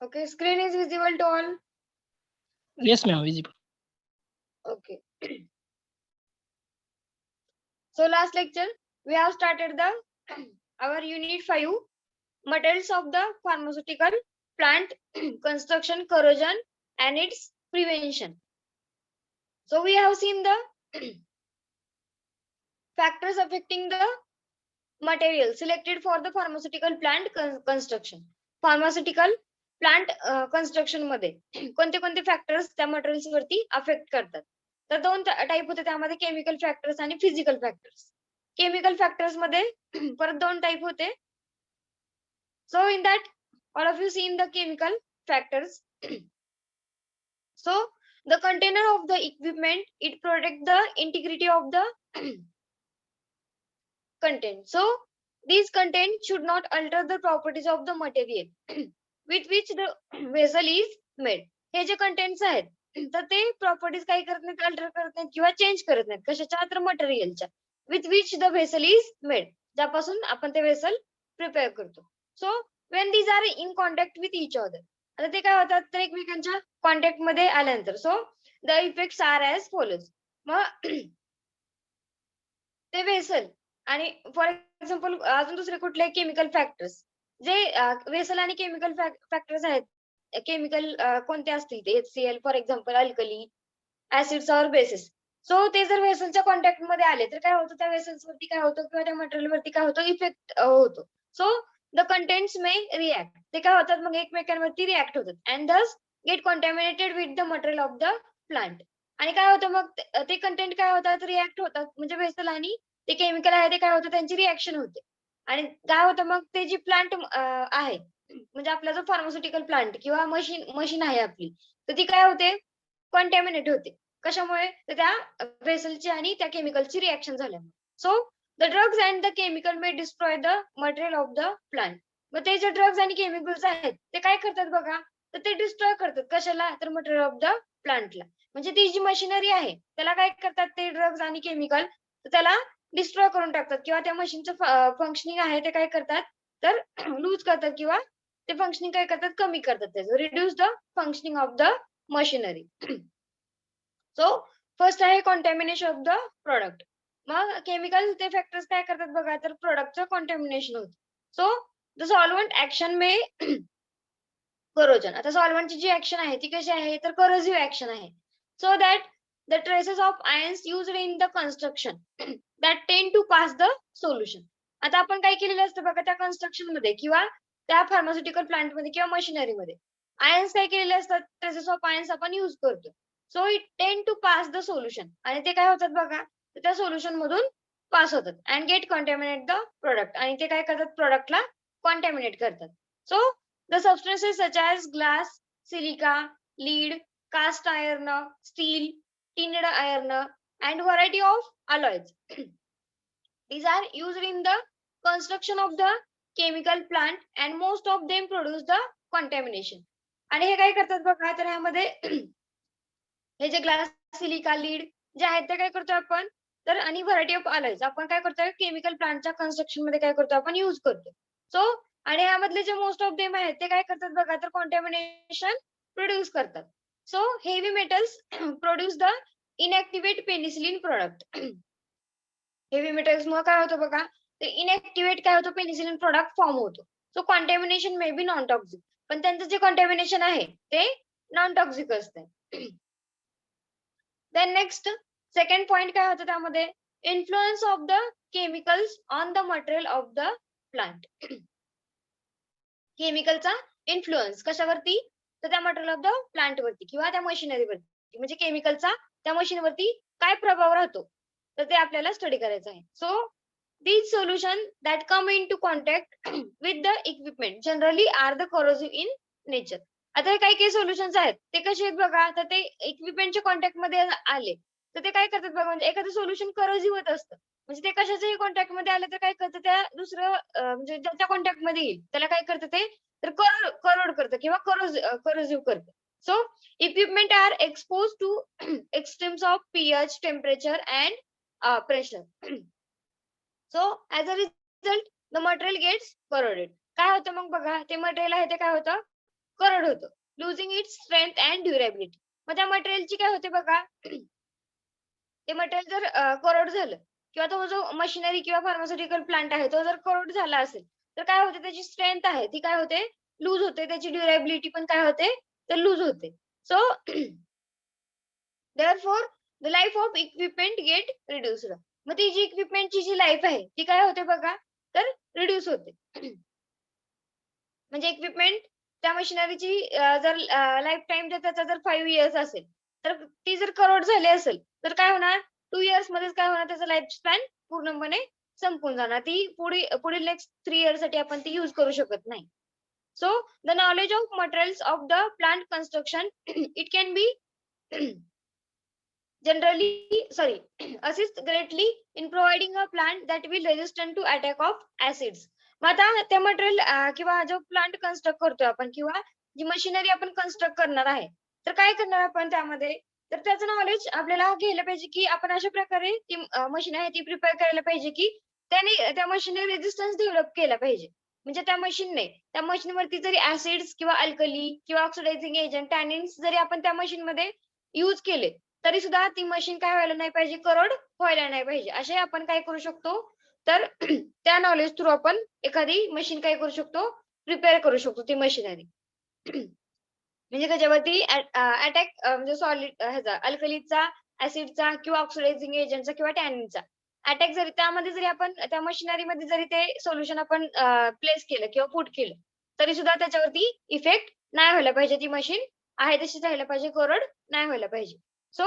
Okay, screen is visible to all. Yes, ma'am, visible. Okay. So last lecture we have started the our unit 5 materials of the pharmaceutical plant construction corrosion and its prevention. So we have seen the factors affecting the material selected for the pharmaceutical plant construction. Pharmaceutical plant construction मध्ये कोणते कोणते factors त्या materials वरती affect करतात. तर दोन type होते त्यामध्ये, केमिकल फॅक्टर्स आणि फिजिकल फॅक्टर्स. केमिकल फॅक्टर्स मध्ये परत दोन टाइप होते. So in that all of you seen the chemical factors. So the container of the equipment, it protect the integrity of the content. So these content should not alter the properties of the material with which the vessel is made. हे जे contents आहेत तर ते properties काही करत नाहीत, alter करत नाहीत किंवा चेंज करत नाहीत. कशाच्या? तर मटेरियलच्या. With which the vessel is made, ज्यापासून आपण ते व्हेसल प्रिपेअर करतो. So when these are in contact with each other, आता ते काय होतात तर एकमेकांच्या कॉन्टॅक्ट मध्ये आल्यानंतर, so the effects are as follows. मग ते व्हेसल आणि फॉर एक्झाम्पल अजून दुसरे कुठले केमिकल फॅक्टर्स, जे व्हेसल आणि केमिकल फॅक्टर्स आहेत. केमिकल कोणते असतील ते HCl for example, alkali, acids और बेसिस. सो ते जर व्हेसलच्या कॉन्टॅक्ट मध्ये आले तर काय होतं, त्या व्हेसल्स वरती काय होतं किंवा त्या मटेरियल वरती काय होतं, इफेक्ट होतो. So the contents may react, ते काय होतात मग एकमेकांवरती रिॲक्ट होतात and this get contaminated with the material of the plant. आणि काय होतं मग ते कंटेंट काय होतात, रिॲक्ट होतात, म्हणजे व्हेसल आणि ते केमिकल आहे ते काय होतं, त्यांची रिॲक्शन होते. आणि काय होतं मग ते जी प्लांट आहे, म्हणजे आपला जो फार्मास्युटिकल प्लांट किंवा मशीन आहे आपली, तर ती काय होते, कॉन्टॅमिनेट होते. कशामुळे? तर त्या व्हेसलची आणि त्या केमिकलची रिॲक्शन झाल्यामुळे. So the drugs and the chemical may destroy the material of the plant. मग ते जे ड्रग्स आणि केमिकल्स आहेत ते काय करतात बघा, तर ते डिस्ट्रॉय करतात. कशाला? तर मटेरियल ऑफ द प्लांटला. म्हणजे ती जी मशिनरी आहे त्याला काय करतात ते ड्रग्स आणि केमिकल, तर त्याला डिस्ट्रॉय करून टाकतात किंवा त्या मशीनचं फंक्शनिंग आहे ते काय करतात तर लूज करतात किंवा ते फंक्शनिंग काय करतात, कमी करतात त्याचं, reduce the functioning of the machinery. So first आहे कॉन्टॅमिनेशन ऑफ द प्रोडक्ट. मग केमिकल ते फॅक्टर्स काय करतात बघा, तर प्रोडक्टचं कॉन्टॅमिनेशन होतं. So the solvent action may corrosion. आता सॉल्व्हंटची जी ऍक्शन आहे ती कशी आहे, तर करोसिव्ह ऍक्शन आहे. So that the traces of ions used in the construction that टेंड टू पास द सोल्युशन. आता आपण काय केलेलं असतं बघा, त्या कन्स्ट्रक्शन मध्ये किंवा त्या फार्मास्युटिकल प्लांट मध्ये किंवा मशिनरीमध्ये आयन्स काय केलेले असतात, ट्रेसेस ऑफ आयन्स आपण युज करतो. सो इट टेंड टू पास द सोल्युशन, आणि ते काय होतात बघा, तर त्या सोल्युशन मधून पास होतात अँड गेट कॉन्टॅमिनेट द प्रोडक्ट, आणि ते काय करतात, प्रोडक्टला कॉन्टॅमिनेट करतात. So the substances such as glass, silica, lead, cast iron, steel, tinned iron, and variety of alloys. These are used in the construction of the chemical plant and most of them produce the contamination. आणि हे काय करतात बघा, तर ह्यामध्ये हे जे glass, silica, lead जे आहेत ते काय करतो आपण, तर आणि व्हरायटी ऑफ अलॉयज आपण काय करतोय, केमिकल प्लांटच्या कन्स्ट्रक्शन मध्ये काय करतो आपण, युज करतो. सो आणि यामधले जे मोस्ट ऑफ देम आहेत ते काय करतात बघा, तर कॉन्टॅमिनेशन प्रोड्यूस करतात. So heavy metals produce the inactivate penicillin product. Heavy metals मुळे काय होतं बघा, ते इनॅक्टिव्हेट काय होतं, पेनिसिलिन प्रोडक्ट फॉर्म होतो. So contamination may be non toxic, पण त्यांचं जे कॉन्टॅमिनेशन आहे ते नॉन टॉक्सिक असते. देन नेक्स्ट सेकंड पॉइंट काय होतं त्यामध्ये, influence of the chemicals on the material of the plant. केमिकलचा इन्फ्लुएन्स कशावरती, तर त्या मटेरियल ऑफ द प्लांट वरती किंवा त्या मशिनरीवरती, म्हणजे केमिकलचा त्या मशीनवरती काय प्रभाव राहतो, तर ते आपल्याला स्टडी करायचं आहे. So these solution that come into contact with the equipment generally are the corrosive in nature. आता हे काही काही सोल्युशन्स आहेत ते कसे आहेत बघा, तर ते इक्विपमेंटच्या कॉन्टॅक्ट मध्ये आले तर ते काय करतात बघा, म्हणजे एखादं सोल्युशन करोसिव्ह होत असतं, म्हणजे ते कशाच्याही कॉन्टॅक्ट मध्ये आले तर काय करतं, त्या दुसरं म्हणजे ज्याच्या कॉन्टॅक्ट मध्ये येईल त्याला काय करतं ते, तर करोड करतं किंवा करोसिव्ह करतं. So equipment are expose to extremes of pH, temperature and pressure. So as a result the material gets corroded. काय होतं मग बघा, ते मटेरियल आहे ते काय होतं, करड होतं, losing its strength and durability. मग त्या मटेरियलची काय होते बघा, ते मटेरियल जर कोरड झालं किंवा तो जो मशिनरी किंवा फार्मास्युटिकल प्लांट आहे तो जर कोरड झाला असेल, तर काय होते त्याची स्ट्रेंथ आहे ती काय होते, लूज होते. त्याची ड्युरेबिलिटी पण काय होते, तर लूज होते. So therefore the life of equipment get reduced. मग ती जी इक्विपमेंटची जी लाईफ आहे ती काय होते बघा, तर रिड्यूस होते. म्हणजे इक्विपमेंट त्या मशिनरीची जर लाईफ टाईम जर त्याचा जर 5 इयर्स असेल, तर ती जर करोड झाली असेल, तर काय होणार 2 इयर्स मध्येच काय होणार त्याचा लाईफ स्पॅन पूर्णपणे संपून जाणार. ती पुढील नेक्स्ट 3 इयर्स साठी आपण ती यूज करू शकत नाही. So the knowledge of materials of the plant construction it can be generally assist greatly in providing a plant that will resistant to attack of acids. मग आता ते मटेरियल किंवा जो प्लांट कन्स्ट्रक्ट करतोय आपण किंवा जी मशिनरी आपण कन्स्ट्रक्ट करणार आहे, तर काय करणार आपण त्यामध्ये, तर त्याचं नॉलेज आपल्याला घ्यायला पाहिजे की आपण अशा प्रकारे ती मशीन आहे ती प्रिपेअर करायला पाहिजे की त्याने त्या मशीनने रेझिस्टन्स डेव्हलप केला पाहिजे. म्हणजे त्या मशीनवरती जरी ऍसिड्स किंवा अल्कली किंवा ऑक्सिडायझिंग एजंट टॅनिन्स जरी आपण त्या मशीनमध्ये यूज केले, तरी सुद्धा ती मशीन काय व्हायला नाही पाहिजे, करड व्हायला नाही पाहिजे. असे आपण काय करू शकतो, तर त्या नॉलेज थ्रू आपण एखादी मशीन काय करू शकतो, प्रिपेअर करू शकतो ती मशिनरी. म्हणजे त्याच्यावरती अटॅक म्हणजे सॉलिड ह्याचा अल्कलीचा, ऍसिडचा किंवा ऑक्सिडायझिंग एजंटचा किंवा टॅनिनचा अटॅक जरी त्यामध्ये जरी आपण त्या मशिनरीमध्ये जरी ते सोल्युशन आपण प्लेस केलं किंवा पुट केलं, तरी सुद्धा त्याच्यावरती इफेक्ट नाही व्हायला पाहिजे. ती मशीन आहे तशीच राहायला पाहिजे, कोरड नाही व्हायला पाहिजे. So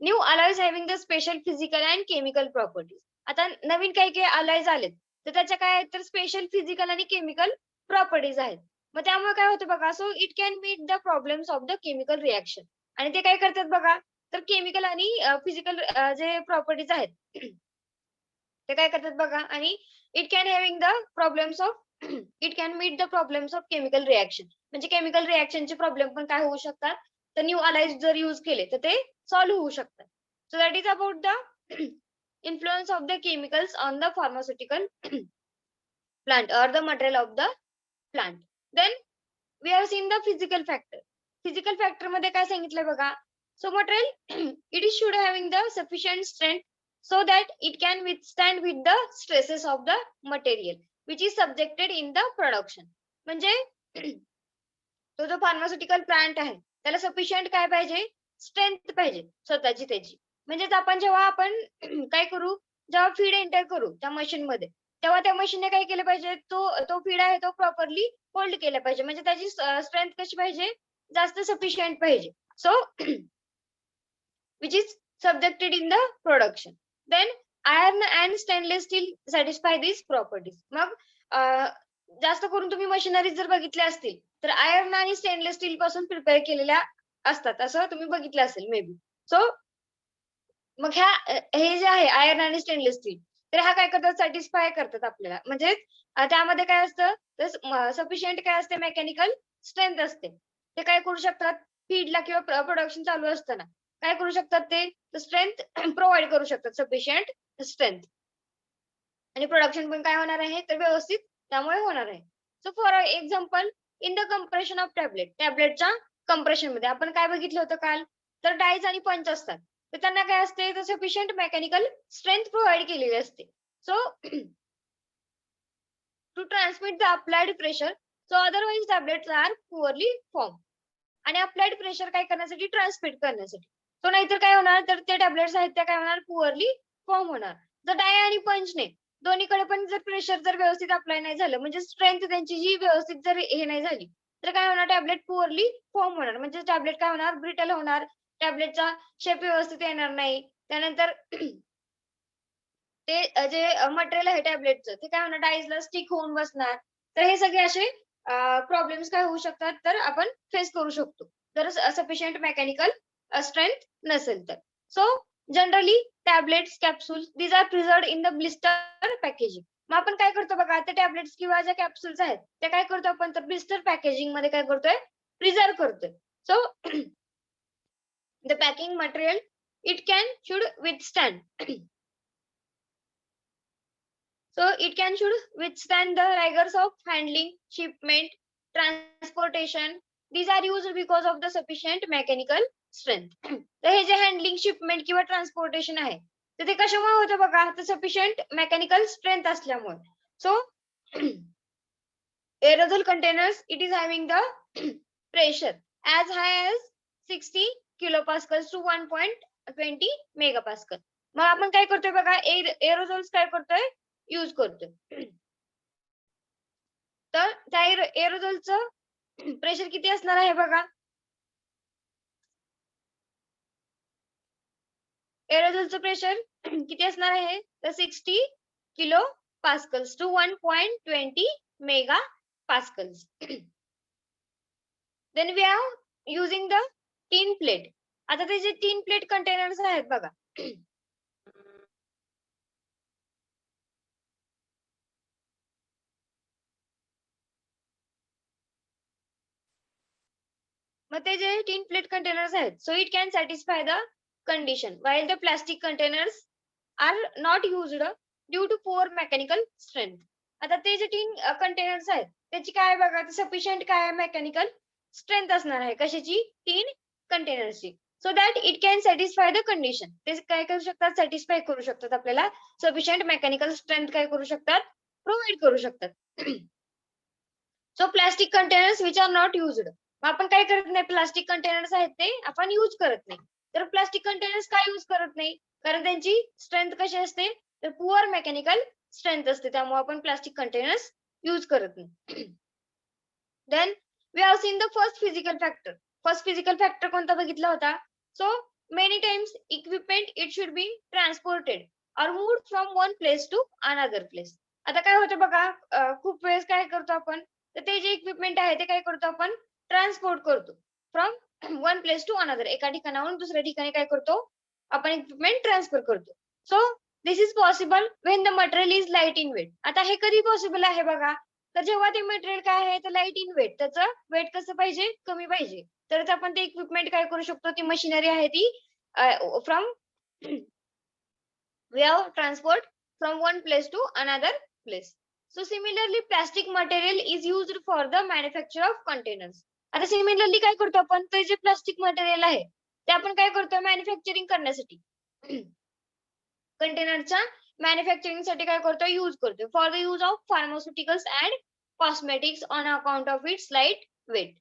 new alloys having the special physical and chemical properties. आता नवीन काही काही अलायज आलेत, तर त्याच्या काय आहेत, तर स्पेशल फिजिकल आणि केमिकल प्रॉपर्टीज आहेत. मग त्यामुळे काय होतं बघा, so it can meet the problems of the chemical reaction. आणि ते काय करतात बघा, तर केमिकल आणि फिजिकल जे प्रॉपर्टीज आहेत ते काय करतात बघा, आणि it can having the problems of it can meet the problems of chemical reaction. म्हणजे केमिकल रिएक्शनचे प्रॉब्लेम पण काय होऊ शकतात, तर न्यू अलाइज जर यूज केले तर ते सॉल्व्ह होऊ शकतात. So that is about the influence of the chemicals on the pharmaceutical plant or the material of the plant. Then we have seen the physical factor. Physical factor मध्ये काय सांगितलंय बघा, so material it is should having the sufficient strength so that it can withstand with the stresses of the material which is subjected in the production. म्हणजे तो जो pharmaceutical plant आहे त्याला sufficient काय पाहिजे, स्ट्रेंथ पाहिजे स्वतःची त्याची. म्हणजेच आपण जेव्हा आपण काय करू, जेव्हा फीड एंटर करू त्या मशीन मध्ये, तेव्हा त्या मशीनने काय केलं पाहिजे, तो तो फीड आहे तो प्रॉपरली होल्ड केला पाहिजे. म्हणजे त्याची स्ट्रेंथ कशी पाहिजे, जास्त सफिशियंट पाहिजे. So which is subjected in the production. Then iron and stainless steel satisfy these properties. मग जास्त करून तुम्ही मशिनरी जर बघितल्या असतील तर आयर्न आणि स्टेनलेस स्टील पासून प्रिपेअर केलेल्या असतात, असं तुम्ही बघितलं असेल मे बी. सो मग हे जे आहे आयर्न आणि स्टेनलेस स्टील, तर हा काय करतात, सॅटिस्फाय करतात आपल्याला. म्हणजे त्यामध्ये काय असतं, तर सफिशियंट काय असते, मेकॅनिकल स्ट्रेंथ असते. ते काय करू शकतात, फीडला किंवा प्रोडक्शन चालू असताना काय करू शकतात, ते स्ट्रेंथ प्रोव्हाइड करू शकतात, सफिशियंट स्ट्रेंथ. आणि प्रोडक्शन पण काय होणार आहे, तर व्यवस्थित त्यामुळे होणार आहे. So for example, in the compression of टॅबलेटच्या कंप्रेशन मध्ये आपण काय बघितलं होतं काल, तर डायज आणि पंच असतात. तर त्यांना काय असते, तर सफिशियंट मेकॅनिकल स्ट्रेंथ प्रोव्हाइड केलेली असते. So to transmit the applied pressure, so otherwise tablets are poorly form. आणि अप्लाइड प्रेशर काय करण्यासाठी, ट्रान्समिट करण्यासाठी. तो नाहीतर काय होणार, तर ते टॅबलेट्स आहेत त्या काय होणार, पुअरली फॉर्म होणार. जर डाय आणि पंचने दोन्हीकडे पण जर प्रेशर जर व्यवस्थित अप्लाय नाही झालं, म्हणजे स्ट्रेंथ त्यांची जी व्यवस्थित जर हे नाही झाली, तर काय होणार, टॅबलेट पुअरली फॉर्म होणार. म्हणजे टॅबलेट काय होणार, ब्रिटल होणार, टॅबलेटचा शेप व्यवस्थित येणार नाही. त्यानंतर ते जे मटेरियल आहे टॅबलेटचं, ते काय होणार, डायजला स्टिक होऊन बसणार. तर हे सगळे असे प्रॉब्लेम्स काय होऊ शकतात, तर आपण फेस करू शकतो जर सफिशियंट मेकॅनिकल स्ट्रेंथ नसेल तर. So generally tablets, capsules these are preserved in the blister packaging. मग आपण काय करतो बघा, ते टॅबलेट्स किंवा ज्या कॅप्सूल्स आहेत ते काय करतो आपण, तर ब्लिस्टर पॅकेजिंग मध्ये काय करतोय, प्रिझर्व करतोय. So the packing material it can should withstand So it should withstand the rigors of handling, shipment, transportation, these are used because of the sufficient mechanical strength. तर हे जे हँडलिंग शिपमेंट किंवा transportation आहे तर ते कशामुळे होतं बघा तर सफिशियंट मेकॅनिकल स्ट्रेंथ असल्यामुळे. So aerosol containers it is having the pressure as high as 60 kilopascals to 1.20 megapascal. मग आपण काय करतोय बघा एरोझोल्स काय करतोय यूज करतोय. तर त्या एरोझोलचं प्रेशर किती असणार आहे बघा. एरोझोलचं प्रेशर किती असणार आहे तर 60 kilo pascals to 1.20 mega pascals. Then we are using the tin plate. आता ते जे tin plate containers आहेत बघा. मग ते जे tin plate containers आहेत so it can satisfy the condition while the plastic containers are not used due to poor mechanical strength. आता ते जे tin containers आहेत त्याची काय बघा सफिशियंट काय मेकॅनिकल स्ट्रेंथ असणार आहे कशाची tin कंटेनरची so that it can satisfy the condition. ते काय करू शकतात सॅटिस्फाय करू शकतात आपल्याला सफिशियंट मेकॅनिकल स्ट्रेंथ काय करू शकतात प्रोव्हाइड करू शकतात. So plastic containers which are not used आपण काय करत नाही प्लास्टिक कंटेनर्स आहेत ते आपण यूज करत नाही. तर प्लास्टिक कंटेनर्स काय यूज करत नाही कारण त्यांची स्ट्रेंथ कशी असते तर पुअर मेकॅनिकल स्ट्रेंथ असते त्यामुळे आपण प्लास्टिक कंटेनर्स यूज करत नाही. Then we have seen the first physical factor. First physical factor कोणता बघितला होता. So many times equipment it should be transported or moved from one place to another place. आता काय होतं बघा खूप वेळेस काय करतो आपण तर ते जे इक्विपमेंट आहे ते काय करतो आपण ट्रान्सपोर्ट करतो from one place to another. एका ठिकाणाहून दुसऱ्या ठिकाणी काय करतो आपण इक्विपमेंट ट्रान्सफर करतो. So this is possible when the material is light in weight. आता हे कधी पॉसिबल आहे बघा तर जेव्हा ते मटेरियल काय आहे तर लाईट इन वेट त्याचं वेट कसं पाहिजे कमी पाहिजे तरच आपण ते इक्विपमेंट काय करू शकतो ती मशिनरी आहे ती from we have transport from one place to another place. So similarly plastic material is used for the manufacture of containers. आता सिमिलरली काय करतो आपण ते जे प्लास्टिक मटेरियल आहे ते आपण काय करतो मॅन्युफॅक्चरिंग करण्यासाठी कंटेनरच्या मॅन्युफॅक्चरिंग साठी काय करतो यूज करतो for the use of pharmaceuticals and cosmetics on account of its light weight.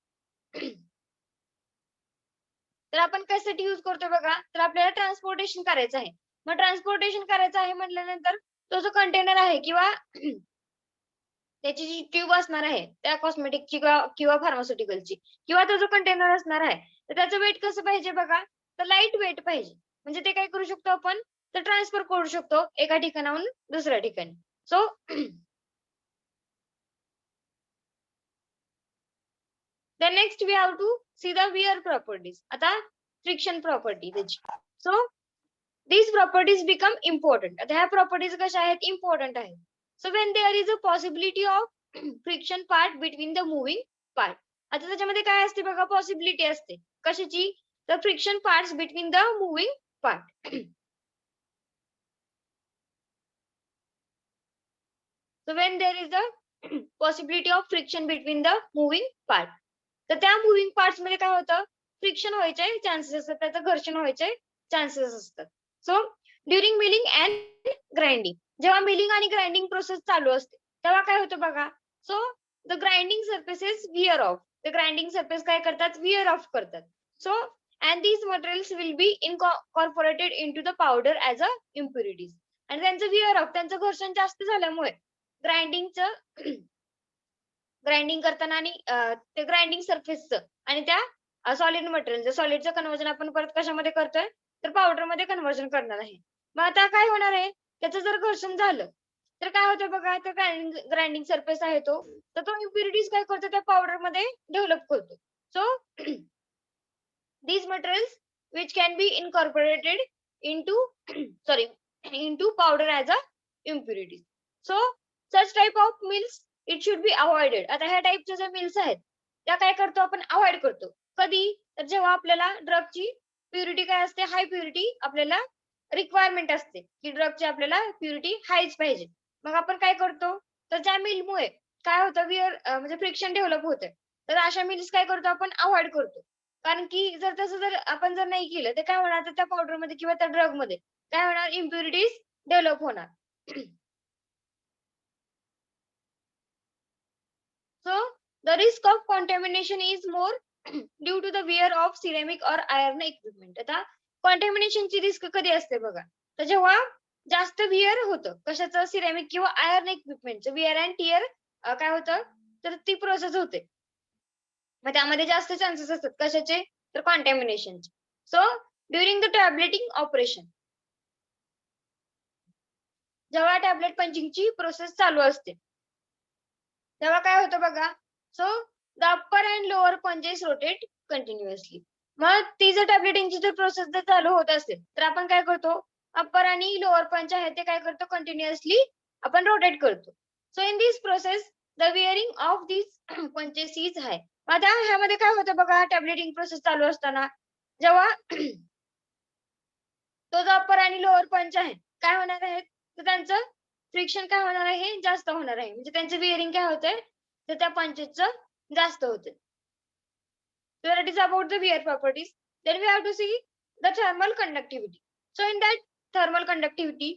तर आपण कशासाठी यूज करतो बघा तर आपल्याला ट्रान्सपोर्टेशन करायचं आहे. मग ट्रान्सपोर्टेशन करायचं आहे म्हटल्यानंतर तो जो कंटेनर आहे किंवा त्याची जी ट्यूब असणार आहे त्या कॉस्मेटिकची किंवा फार्मास्युटिकलची किंवा तो जो कंटेनर असणार आहे तर त्याचं वेट कसं पाहिजे बघा तर लाईट वेट पाहिजे म्हणजे ते काय करू शकतो आपण तर ट्रान्सफर करू शकतो एका ठिकाणाहून दुसऱ्या ठिकाणी. So then next we have to see the wear properties. आता friction property त्याची. So these properties become important. आता ह्या properties कशा आहेत important आहेत. So when there is a possibility of friction part between the moving part. आता त्याच्यामध्ये काय असते बघा पॉसिबिलिटी असते कशाची तर friction parts between the moving part. So when there is a possibility of friction between the moving part. तर त्या मुव्हिंग पार्ट्स मध्ये काय होतं फ्रिक्शन व्हायचे चान्सेस असतात त्याचं घर्षण व्हायचे चान्सेस असतात. So during milling and grinding जेव्हा मिलिंग आणि ग्राइंडिंग प्रोसेस चालू असते तेव्हा काय होतं बघा so the grinding surfaces where of. The grinding surface काय करतात विअर ऑफ करतात. So and these materials will be incorporated into the powder as a impurities. आणि त्यांचं विअर ऑफ त्यांचं घर्षण जास्त झाल्यामुळे ग्राइंडिंगचं ग्राइंडिंग करताना आणि ते ग्राइंडिंग सरफेसचं आणि त्या सॉलिड मटेरियल सॉलिडचं कन्व्हर्जन आपण परत कशामध्ये करतोय तर पावडर मध्ये कन्व्हर्जन करणार आहे. मग आता काय होणार आहे त्याचं जर घर्षण झालं तर काय होतं बघा तर ग्राइंडिंग सरफेस आहे तो तर तो इम्प्युरिटीज काय करतो त्या पावडर मध्ये डेव्हलप करतो. So these materials which can be incorporated into sorry into powder as a impurities. So such type of mills it should be avoided. आता ह्या टाइपच्या ज्या मिल्स आहेत त्या काय करतो आपण अवॉइड करतो कधी तर जेव्हा आपल्याला ड्रगची प्युरिटी काय असते हाय प्युरिटी आपल्याला रिक्वायरमेंट असते की ड्रगची आपल्याला प्युरिटी हायच पाहिजे. मग आपण काय करतो तर त्या मिलमुळे काय होतं विअर म्हणजे फ्रिक्शन डेव्हलप होते तर अशा मिल्स काय करतो आपण अव्हॉइड करतो. कारण की जर आपण नाही केलं तर काय होणार तर त्या पावडरमध्ये किंवा त्या ड्रगमध्ये काय होणार इम्प्युरिटीज डेव्हलप होणार. So the risk of contamination is more due to the wear of ceramic or iron equipment. आता contaminationची रिस्क कधी असते बघा. तर जेव्हा जास्त विअर होतं कशाचं सिरॅमिक किंवा आयर्न इक्विपमेंटचं विअर अँड टिअर काय होतं तर ती प्रोसेस होते. मग त्यामध्ये जास्त चान्सेस असतात कशाचे तर कॉन्टॅमिनेशनचे. सो ड्युरिंग द टॅब्लेटिंग ऑपरेशन जेव्हा टॅबलेट पंचिंगची प्रोसेस चालू असते तेव्हा काय होतं बघा. So the upper and lower पंचेस रोटेट कंटिन्युअसली. मग ती जर टॅब्लेटिंगची जर प्रोसेस जर चालू होत असेल तर आपण काय करतो अप्पर आणि लोअर पंच आहे ते काय करतो कंटिन्युअसली आपण रोटेट करतो. So in this process the wearing of this punches is हाय. आता ह्यामध्ये काय होतं बघा टॅब्लेटिंग प्रोसेस चालू असताना जेव्हा तो जो अप्पर आणि लोअर पंच आहे काय होणार आहे तर त्यांचं फ्रिक्शन काय होणार आहे जास्त होणार आहे. म्हणजे त्यांचं विअरिंग काय होतंय तर त्या पंचेसचं जास्त होते. So that is about the wear properties. Then we have to see the thermal conductivity. So in that thermal conductivity,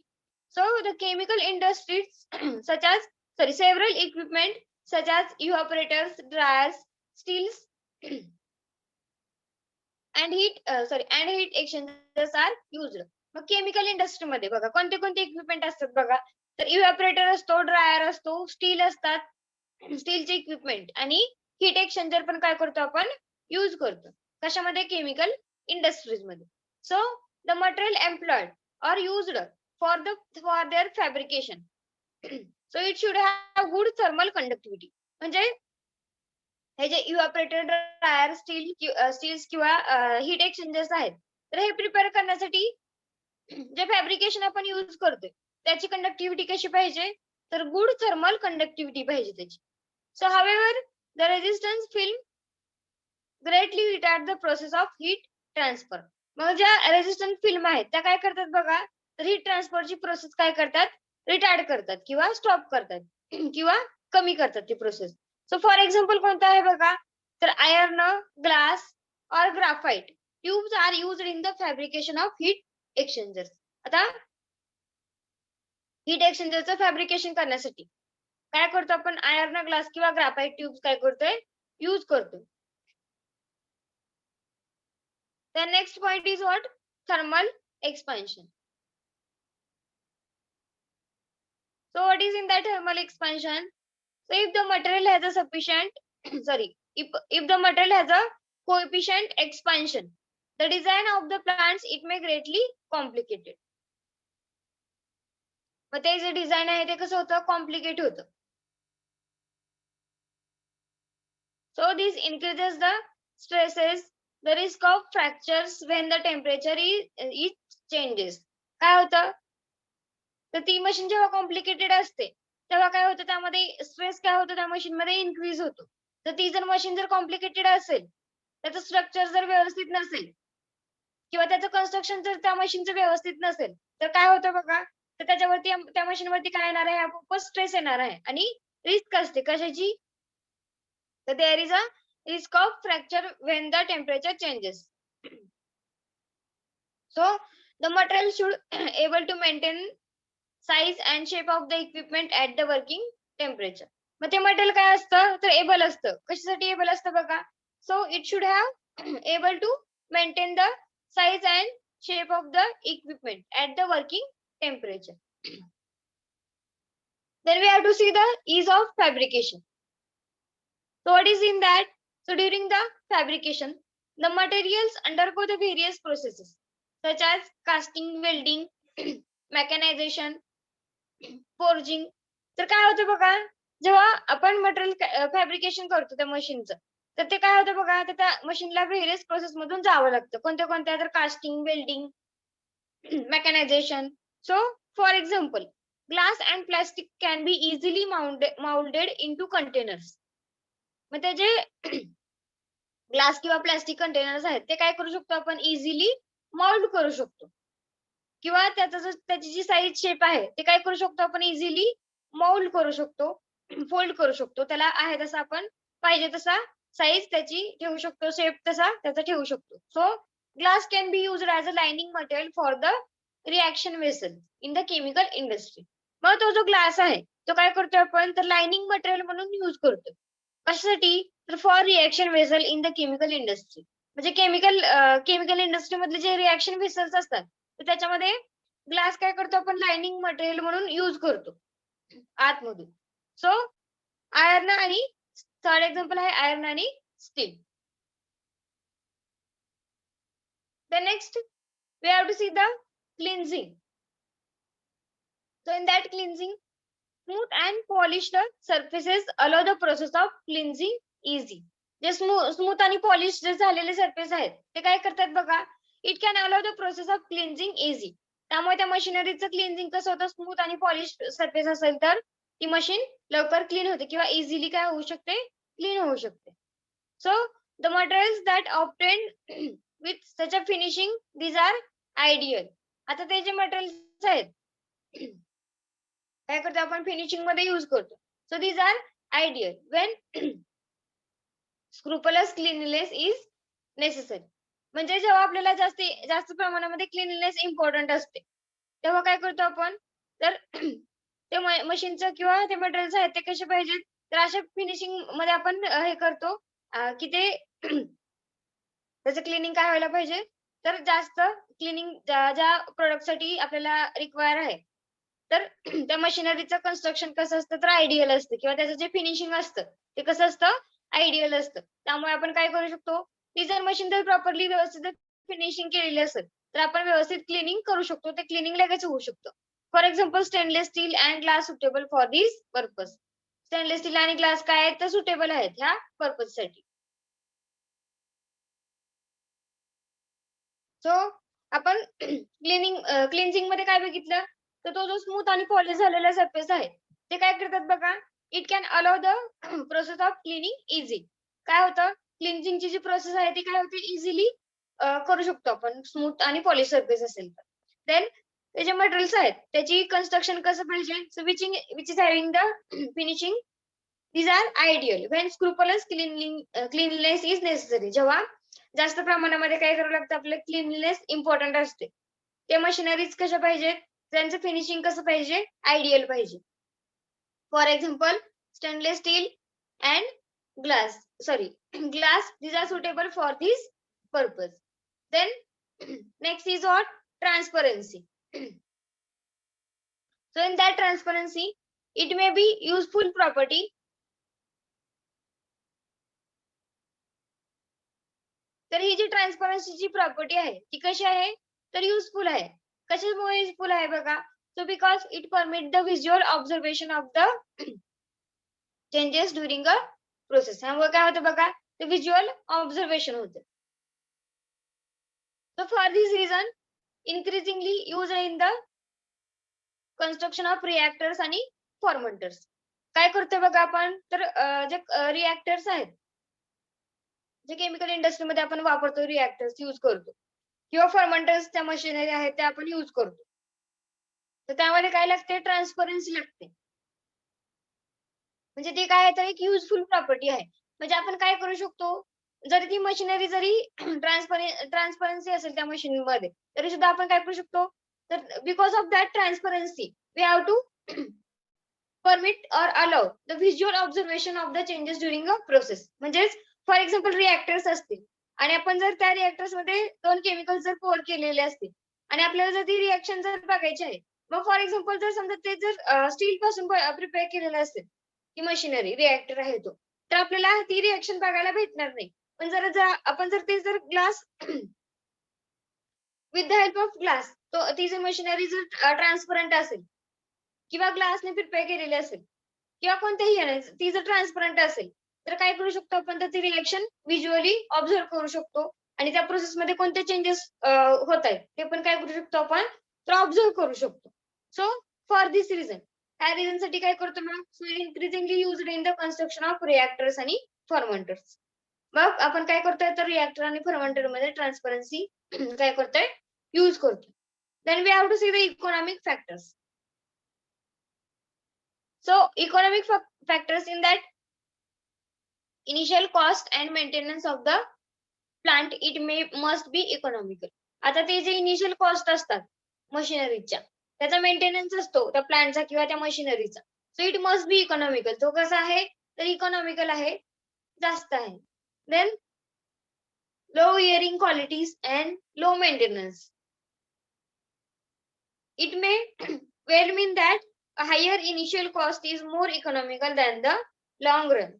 so the chemical industries such as several equipment such as evaporators, dryers, steels and heat exchangers are used. मग chemical इंडस्ट्रीमध्ये बघा कोणते कोणते equipment असतात बघा. तर इव्हॅपोरेटर असतो, dryer असतो, स्टील असतात, स्टीलचे इक्विपमेंट आणि हीट एक्सचेंजर पण काय करतो आपण यूज करतो. कशामध्ये केमिकल इंडस्ट्रीज मध्ये. So the material employed or used for their fabrication. So it should have good thermal conductivity. म्हणजे हे जे इव्हॅपोरेटर, ड्रायर, स्टील्स किंवा हीट एक्सचेंजर्स आहेत तर हे प्रिपेअर करण्यासाठी जे फॅब्रिकेशन आपण यूज करतोय त्याची कंडक्टिव्हिटी कशी पाहिजे तर गुड थर्मल कंडक्टिव्हिटी पाहिजे त्याची. So however the resistance film greatly retard the process of heat transfer. मग ज्या रेझिस्टन्स फिल्म आहेत त्या काय करतात बघा तर हीट ट्रान्सफरची प्रोसेस काय करतात रिटार्ड करतात किंवा स्टॉप करतात किंवा कमी करतात ती प्रोसेस. सो फॉर एक्झाम्पल कोणतं आहे बघा तर आयर्न, ग्लास और graphite tubes are used in the fabrication of heat exchangers. आता हीट एक्सचेंजरचं फॅब्रिकेशन करण्यासाठी काय करतो आपण आयर्न, ग्लास किंवा ग्राफाइट ट्यूब्स काय करतोय यूज करतो. The next point is what? Thermal expansion. So what is in that thermal expansion? So if the material has a sufficient if the material has a coefficient expansion, the design of the plants it may greatly complicated. मग ते जे design आहे ते कसं होतं complicate होतं. So this increases the stresses, the risk of fractures when the temperature is changes. काय होतं तर ती मशीन जेव्हा कॉम्प्लिकेटेड असते तेव्हा काय होतं त्यामध्ये स्ट्रेस काय होतो त्या मशीन मध्ये इन्क्रीज होतो. तर ती जर मशीन जर कॉम्प्लिकेटेड असेल त्याचं स्ट्रक्चर जर व्यवस्थित नसेल किंवा त्याचं कन्स्ट्रक्शन जर त्या मशीनचं व्यवस्थित नसेल तर काय होतं बघा तर त्याच्यावरती त्या मशीन वरती काय येणार आहे आपोआपच स्ट्रेस येणार आहे आणि रिस्क असते कशाची तर there is a risk of fracture when the temperature changes. So the material should able to maintain size and shape of the equipment at the working temperature. मग ते मटेरियल काय असतं तर एबल असतं. कशासाठी एबल असतं बघा so it should have able to maintain the size and shape of the equipment at the working temperature. Then we have to see the ease of fabrication. So what is in that? So during the fabrication, the materials undergo the various processes such as casting, welding, mechanization, forging. तर काय होतं बघा जेव्हा आपण material fabrication करतो त्या मशीनचं तर ते काय होतं बघा तर त्या मशीनला व्हेरियस प्रोसेस मधून जावं लागतं. कोणत्या कोणत्या तर casting, welding, mechanization. So for example glass and plastic can be easily molded into containers. मग ते जे ग्लास किंवा प्लास्टिक कंटेनर्स आहेत ते काय करू शकतो आपण इझिली मोल्ड करू शकतो किंवा त्याची जी साईज शेप आहे ते काय करू शकतो आपण इझिली मोल्ड करू शकतो, फोल्ड करू शकतो. त्याला आहे तसा आपण पाहिजे तसा साईज त्याची ठेवू शकतो, शेप तसा त्याचा ठेवू शकतो. So glass can be used as a lining material for the reaction vessel in the chemical industry. मग तो जो ग्लास आहे तो काय करतो आपण तर लायनिंग मटेरियल म्हणून यूज करतो. कशासाठी तर for reaction vessel in the chemical industry. म्हणजे केमिकल इंडस्ट्री मधले जे रिएक्शन वेसल्स असतात तर त्याच्यामध्ये ग्लास काय करतो आपण लायनिंग मटेरियल म्हणून यूज करतो आतमधून. सो आयर्न आणि थर्ड एक्झाम्पल आहे आयर्न आणि steel. The next we have to see the cleansing. So in that cleansing, smooth and polished surfaces allow the process of cleansing easy. जे smooth आणि polish जे झालेले surface आहेत ते काय करतात बघा, it can allow the process of cleansing easy. त्यामुळे त्या मशिनरीचं क्लिन्झिंग कसं होतं, स्मूथ आणि पॉलिश सरफेस असेल तर ती मशीन लवकर क्लीन होते किंवा इझिली काय होऊ शकते, क्लीन होऊ शकते. So the materials that obtain with such a finishing these are ideal. आता ते जे मटेरियल्स आहेत काय करतो आपण फिनिशिंग मध्ये यूज करतो. So these are ideal when scrupulous cleanliness is necessary. म्हणजे जेव्हा आपल्याला जास्त प्रमाणामध्ये क्लीनलीनेस इम्पॉर्टंट असते तेव्हा काय करतो आपण तर ते मशीनचं किंवा ते मटेरियल्स आहेत ते कसे पाहिजेत तर अशा फिनिशिंग मध्ये आपण हे करतो की ते त्याचं क्लिनिंग काय व्हायला पाहिजे तर जास्त क्लिनिंग ज्या प्रोडक्ट साठी आपल्याला रिक्वायर आहे तर त्या मशिनरीचं कन्स्ट्रक्शन कसं असतं तर आयडियल असतं किंवा त्याचं जे फिनिशिंग असतं ते कसं असतं आयडियल असतं. त्यामुळे आपण काय करू शकतो, ती जर मशीन जर प्रॉपरली व्यवस्थित फिनिशिंग केलेली असेल तर आपण व्यवस्थित क्लिनिंग करू शकतो. ते क्लिनिंग लगेच होऊ शकतं. For example stainless steel and glass suitable for this purpose. Stainless steel आणि ग्लास काय आहेत तर सुटेबल आहेत ह्या पर्पज साठी. सो आपण क्लिन्झिंग मध्ये काय बघितलं तर तो जो स्मूथ आणि पॉलिश झालेला सरफेस आहे ते काय करतात बघा, it can allow the process of cleaning easy. काय होतं क्लिन्झिंगची जी प्रोसेस आहे ती काय होते इझिली करू शकतो आपण स्मूथ आणि पॉलिश सरफेस असेल तर. देन ते जे मटेरियल्स आहेत त्याची कन्स्ट्रक्शन कसं पाहिजे, so which is having the finishing these are ideal when scrupulous cleanliness is necessary. जेव्हा जास्त प्रमाणामध्ये काय करावं लागतं आपल्याला क्लीनलीनेस इम्पॉर्टंट असते. ते मशिनरीज कशा पाहिजेत, त्यांचं फिनिशिंग कसं पाहिजे आयडियल पाहिजे. For example stainless steel and glass these are suitable for this purpose. Then next is what transparency. So in that transparency it may be useful property. तर ही जी ट्रान्सपरन्सीची property आहे ती कशी आहे तर युजफुल आहे. कशामुळे युजफुल आहे बघा, so because it permit the visual observation of the changes during a process. त्यामुळे काय होतं बघा ते व्हिज्युअल ऑब्झर्वेशन होतं. So for this reason increasingly used in the construction of reactors आणि fermenters. काय करतोय बघा आपण तर जे रिएक्टर्स आहेत जे केमिकल इंडस्ट्रीमध्ये आपण वापरतो रिएक्टर्स यूज करतो किंवा फर्मेंटर्स त्या मशिनरी आहेत त्या आपण यूज करतो. तर त्यामध्ये काय लागते ट्रान्सपरन्सी लागते. म्हणजे ती काय आहे तर एक युजफुल प्रॉपर्टी आहे. म्हणजे आपण काय करू शकतो जरी ती मशिनरी जरी ट्रान्सपरन्सी असेल त्या मशीनमध्ये तरी सुद्धा आपण काय करू शकतो तर because of that transparency we have to permit or allow the visual observation of the changes during a process. म्हणजेच फॉर एक्झाम्पल रिएक्टर्स असतील आणि आपण जर त्या रिएक्टर्स मध्ये दोन केमिकल्स जर पोर केलेले असतील आणि आपल्याला जर ती रिएक्शन जर बघायची आहे मग फॉर एक्झाम्पल जर समजा ते जर स्टील पासून प्रिपेअर केलेलं असेल ती मशिनरी रिएक्टर आहे तो तर आपल्याला ती रिएक्शन बघायला भेटणार नाही. पण जर आपण जर ते जर glass with the help of glass तो ती जर मशिनरी जर ट्रान्सपरंट असेल किंवा ग्लासने प्रिपेअर केलेली असेल किंवा कोणत्याही ती जर ट्रान्सपरंट असेल तर काय करू शकतो आपण तर ती रिएक्शन व्हिज्युअली ऑब्झर्व करू शकतो आणि त्या प्रोसेस मध्ये कोणते चेंजेस होत आहेत ते पण काय करू शकतो आपण तर ऑब्झर्व करू शकतो. सो फॉर दिस रिझन ह्या रिझन साठी काय करतो मग so increasingly used in the construction of reactors आणि फर्मेंटर्स. मग आपण काय करतोय तर रिएक्टर आणि फर्मेंटर मध्ये ट्रान्सपरन्सी काय करतोय यूज करतो. Then we have to see the economic factors. So economic factors in that initial cost and maintenance of the plant it must be economical. आता ते जे इनिशियल कॉस्ट असतात मशिनरीच्या त्याचा मेंटेनन्स असतो त्या प्लांटचा किंवा त्या मशिनरीचा. So it must be economical. तो कसा आहे तर इकॉनॉमिकल आहे, जास्त आहे. Then low wearing qualities and low maintenance. It may well mean that a higher initial cost is more economical than the long run.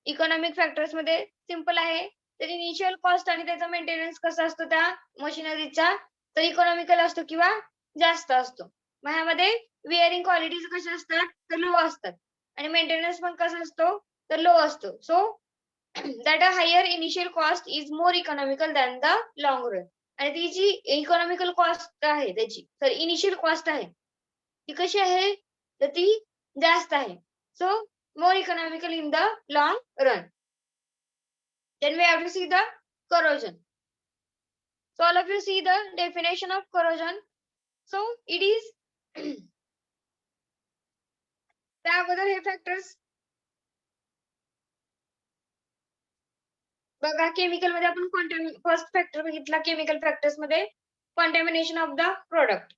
Economic factors मध्ये simple आहे, तर इनिशियल कॉस्ट आणि त्याचा मेंटेनन्स कसा असतो त्या मशिनरीचा तर इकॉनॉमिकल असतो किंवा जास्त असतो. मग ह्यामध्ये वेअरिंग क्वालिटीज कशा असतात तर लो असतात आणि मेंटेनन्स पण कसा असतो तर लो असतो. So that a higher initial cost is more economical than the long run. आणि ती जी इकॉनॉमिकल कॉस्ट आहे त्याची तर इनिशियल कॉस्ट आहे ती कशी आहे तर ती जास्त आहे. So more economical in the long run. Then we have to see the corrosion. So all of you see the definition of corrosion. So it is त्या अगोदर हे फॅक्टर्स बघा. केमिकल मध्ये आपण फर्स्ट फॅक्टर बघितला केमिकल फॅक्टर्स मध्ये contamination of the product.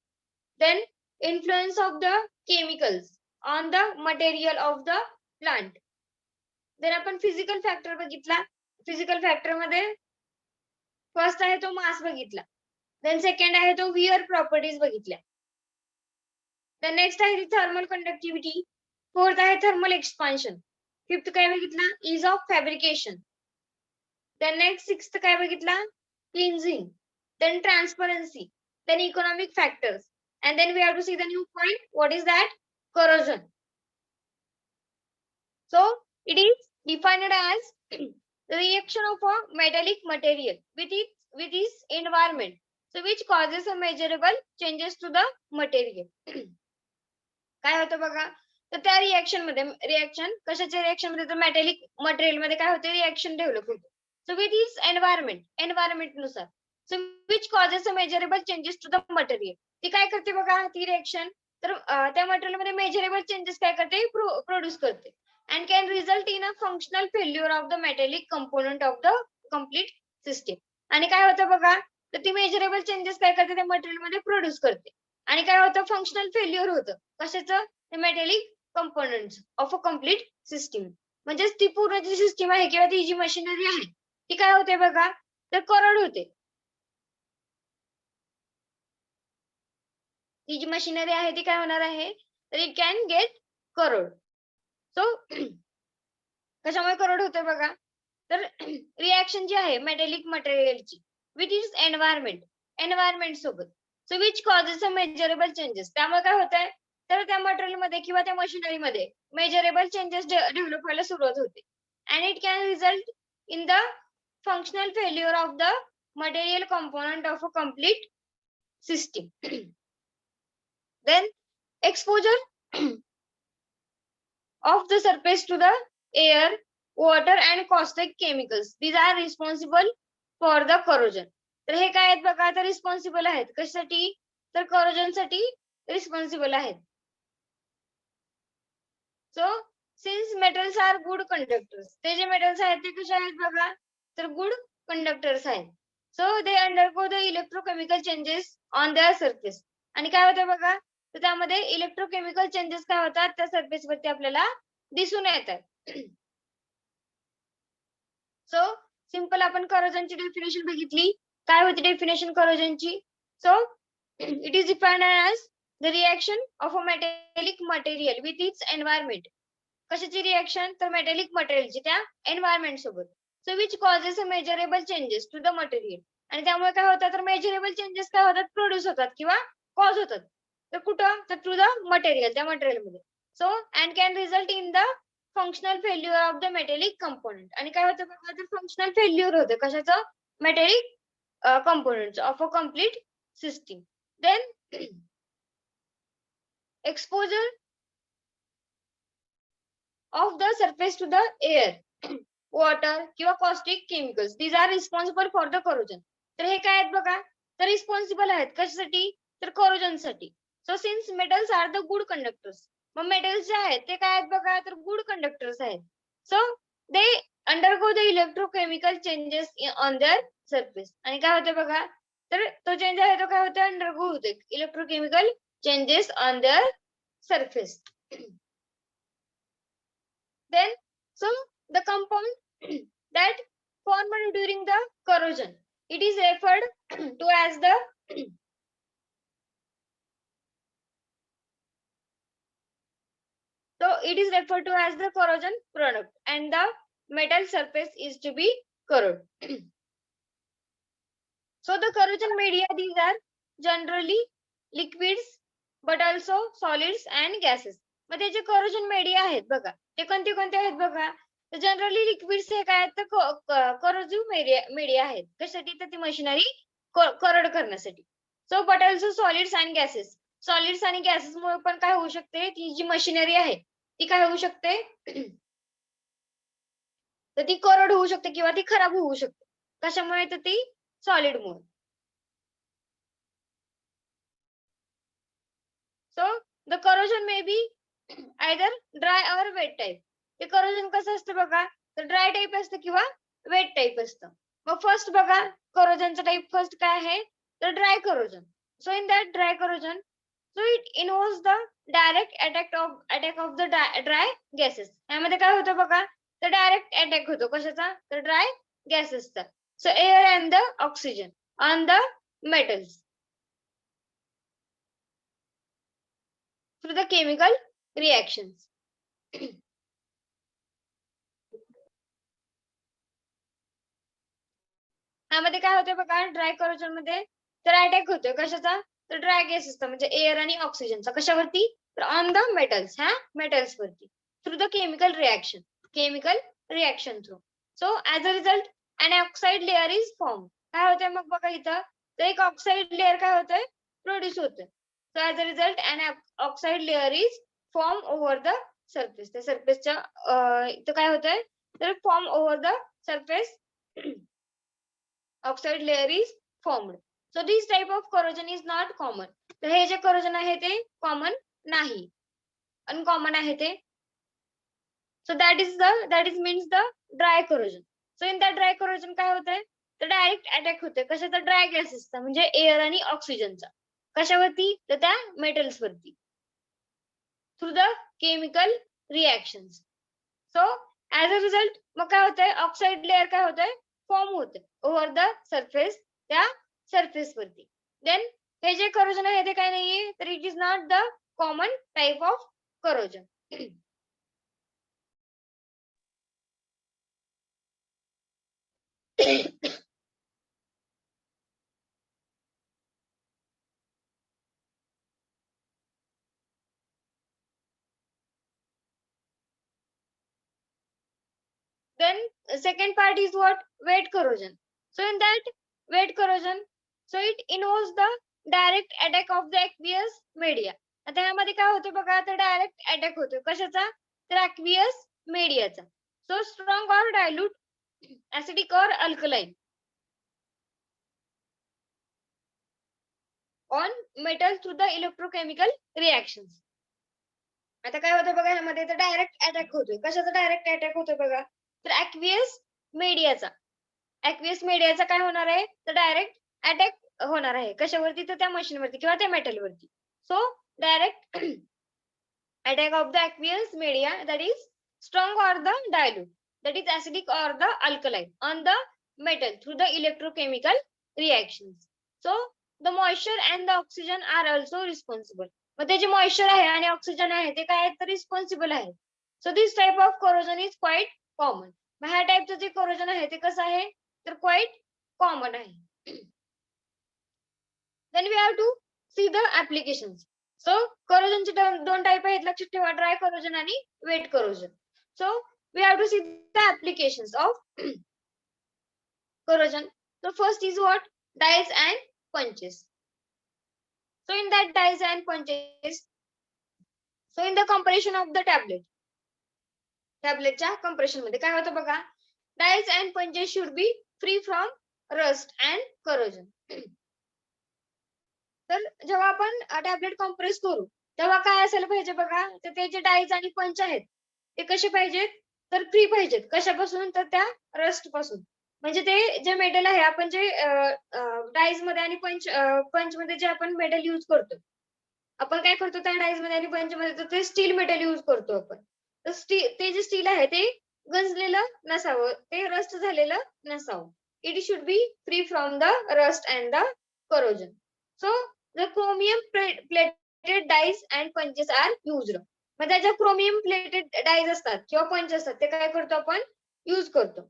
Then influence of the chemicals on the material of the plant. Then आपण physical factor बघितला. फिजिकल फॅक्टर मध्ये फर्स्ट आहे तो मास बघितला. देन सेकंड आहे तो विअर प्रॉपर्टीज बघितल्या. देन नेक्स्ट आहे थर्मल कंडक्टिव्हिटी. फोर्थ आहे थर्मल एक्सपान्शन. फिफ्थ काय बघितला ease of fabrication. Then next sixth काय बघितला cleansing, then transparency, then economic factors, and then we have to see the new point. What is that? Corrosion. So it is defined as the reaction of a metallic material with its environment, so which causes a measurable changes to the material. काय होतं बघा तर त्या reaction कशाच्या reaction मध्ये तर metallic material मध्ये काय होते रिएक्शन डेव्हलप होते. So with its environment नुसार. So which causes a measurable changes to the material. ती काय करते बघा ती रिएक्शन तर त्या मटेरियल मध्ये मेजरेबल चेंजेस काय करते प्रोड्यूस करते and can result in a functional failure of the metallic component of the complete system. आणि काय होतं बघा तर ती मेजरेबल चेंजेस काय करते त्या मटेरियल मध्ये प्रोड्यूस करते आणि काय होतं फंक्शनल फेल्युअर होतं कशाचं metallic components of a complete system. म्हणजेच ती पूर्ण जी सिस्टीम आहे किंवा ती जी मशिनरी आहे ती काय होते बघा तर करड होते. ती जी मशिनरी आहे ती काय होणार आहे तर इट कॅन गेट करड. सो कशामुळे करड होते बघा तर रिएक्शन जी आहे मेटॅलिक मटेरियलची विथ इट्स एन्व्हायरमेंट सोबत. So which causes a measurable changes. त्यामुळे काय होत आहे तर त्या मटेरियल मध्ये किंवा त्या मशिनरी मध्ये मेजरेबल चेंजेस डेव्हलप व्हायला सुरुवात होते and it can result in the functional failure of the material component of a complete system. Then exposure of the surface to the air, water and caustic chemicals. These are responsible for the corrosion. तर हे काय आहेत बघा तर responsible आहेत कशासाठी तर corrosion साठी रिस्पॉन्सिबल आहेत. So since metals are good conductors, ते जे मेटल्स आहेत ते कसे आहेत बघा तर गुड कंडक्टर्स आहेत. So they undergo the electrochemical changes on their surface. आणि काय होतं बघा तर त्यामध्ये इलेक्ट्रोकेमिकल चेंजेस काय होतात त्या सरफेस वरती आपल्याला दिसून येतात. सो सिंपल आपण करोजनची डेफिनेशन बघितली. काय होती डेफिनेशन करोजनची. So it is defined as the reaction of a metallic material with its environment. कशाची रिएक्शन तर मेटॅलिक मटेरियलची त्या एन्व्हायरमेंट सोबत. So which causes a measurable changes to the material. आणि त्यामुळे काय होतात तर मेजरेबल चेंजेस काय होतात प्रोड्यूस होतात किंवा कॉज होतात तर कुठं तर टू द मटेरियल त्या मटेरियल मध्ये. So and can result in the functional failure of the metallic component. आणि काय होतं बघा तर फंक्शनल फेल्युअर होतं कशाचं metallic components of a complete system. Then exposure of the surface to the air, water किंवा caustic chemicals. These are responsible for the corrosion. तर हे काय आहेत बघा तर रिस्पॉन्सिबल आहेत कशासाठी तर corrosion साठी. So since metals are the good conductors, मग मेटल्स जे आहेत ते काय आहेत बघा, तर गुड कंडक्टर्स आहेत. So they undergo the electrochemical changes on their surface. आणि काय होते बघा, तर तो चेंज आहे तो काय होते, अंडरगो होते electrochemical changes on their surface. Then, so the compound that formed during the corrosion, it is referred to as the corrosion product, and the metal surface is to be corroded. So the corrosion media, these are generally liquids but also solids and gases. मग ते जे corrosion media आहेत बघा, ते कोणते कोणते आहेत बघा, तर जनरली लिक्विड्स हे काय आहेत, तर corrosive media आहेत. कशासाठी, तर ती मशिनरी करड करण्यासाठी. So but also solids and gases. Solids आणि गॅसेस मुळे पण काय होऊ शकते, ती जी मशिनरी आहे ती काय होऊ शकते, तर ती करड होऊ शकते किंवा ती खराब होऊ शकते. कशामुळे, तर ती सॉलिड मुळे. So the corrosion may be either dry or wet type. ते corrosion कसं असतं बघा, तर ड्राय टाइप असतं किंवा वेट टाइप असतं. मग फर्स्ट बघा, corrosion चा टाइप फर्स्ट काय आहे, तर dry corrosion. So in that dry corrosion, so it involves the direct attack of the dry gases. यामध्ये काय होतं बघा, तर डायरेक्ट अटॅक होतो कशाचा, तर dry गॅसेसचा. So air and the oxygen on the metals through the chemical reactions. यामध्ये काय होते बघा, ड्राय करोजन मध्ये तर अटॅक होतोय कशाचा, तर ड्राय गॅसेसचा म्हणजे एअर आणि ऑक्सिजनचा. कशावरती, तर ऑन द मेटल्स, मेटल्स वरती, through the chemical reaction through. So as a result an oxide layer is form. काय होतंय मग बघा इथं, तर एक ऑक्साइड लेअर काय होतंय, प्रोड्यूस होतोय. So as a result an oxide layer is form over the surface. त्या सरफेसच्या इथं काय होतंय, तर form over the surface oxide layer is formed. So this type of corrosion is not common. तर हे जे corrosion आहे ते common नाही, uncommon आहे ते. So that is means the dry corrosion. So in that dry corrosion काय होतंय, तर डायरेक्ट अटॅक होतोय कशाचा, ड्राय गॅसेसचा म्हणजे एअर आणि ऑक्सिजनचा. कशावरती, तर त्या मेटल्स वरती, through the chemical reactions. So as a result मग काय होतंय, ऑक्साइड लेअर काय होतंय, फॉर्म होते ओव्हर द सरफेस, त्या सरफेस वरती. देन हे जे करोजन आहे ते काय नाहीये, तर it is not the common type of corrosion. Then second part is what, wet corrosion. So in that wet corrosion, so it involves the direct attack of the aqueous media. आता यामध्ये काय होतं बघा, तर डायरेक्ट अटॅक होतो कशाचा, तर aqueous मीडियाचा. सो स्ट्रॉंग और dilute acidic or alkaline on metal through the electrochemical reactions. आता काय होतं बघा, यामध्ये तर डायरेक्ट अटॅक होतोय. कशाचा डायरेक्ट अटॅक होतोय बघा, तर aqueous मीडियाचा. aqueous मीडियाचा काय होणार आहे, तर डायरेक्ट अटॅक होणार आहे कशावरती, तर त्या मशीनवरती किंवा त्या मेटलवरती. So direct attack of the aqueous media, that is strong or the dilute, that is acidic or the alkaline on the metal through the electrochemical reactions. So the moisture and the oxygen are also responsible. मग ते जे moisture आहे आणि oxygen आहे ते काय आहेत, तर रिस्पॉन्सिबल आहे. So this type of corrosion is quite common. मग ह्या टाइपचं जे कोरोजन आहे ते कसं आहे, तर क्वाइट कॉमन आहे. Then we have to see the applications. So corrosion चे दोन टाइप आहेत, लक्षात ठेवा, ड्राय corrosion आणि weight corrosion. So we have to see the applications of corrosion. So first is what, dyes and punches. So in that dyes and punches, so in the compression of the tabletच्या compression मध्ये काय होतं बघा, dyes and punches should be free from rust and corrosion. तर जेव्हा आपण tablet compress करू तेव्हा काय असायला पाहिजे बघा, तर ते जे डाईज आणि पंच आहेत, ते कसे पाहिजेत? तर फ्री पाहिजेत. कशापासून? तर त्या रस्ट पासून. म्हणजे ते जे मेटल आहे आपण जे डाईजमध्ये आणि पंचमध्ये जे आपण मेटल यूज करतो. आपण काय करतो त्या डाईजमध्ये आणि पंचमध्ये तर ते स्टील मेटल यूज करतो आपण. तर ते जे स्टील आहे ते गंजलेलं नसावं, ते रस्ट झालेलं नसावं. It should B free from the rust and the corrosion. So the chromium plated dies and punches are used. मग त्याच्या क्रोमियम प्लेटेड डाईज असतात किंवा पंच असतात ते काय करतो आपण यूज करतो.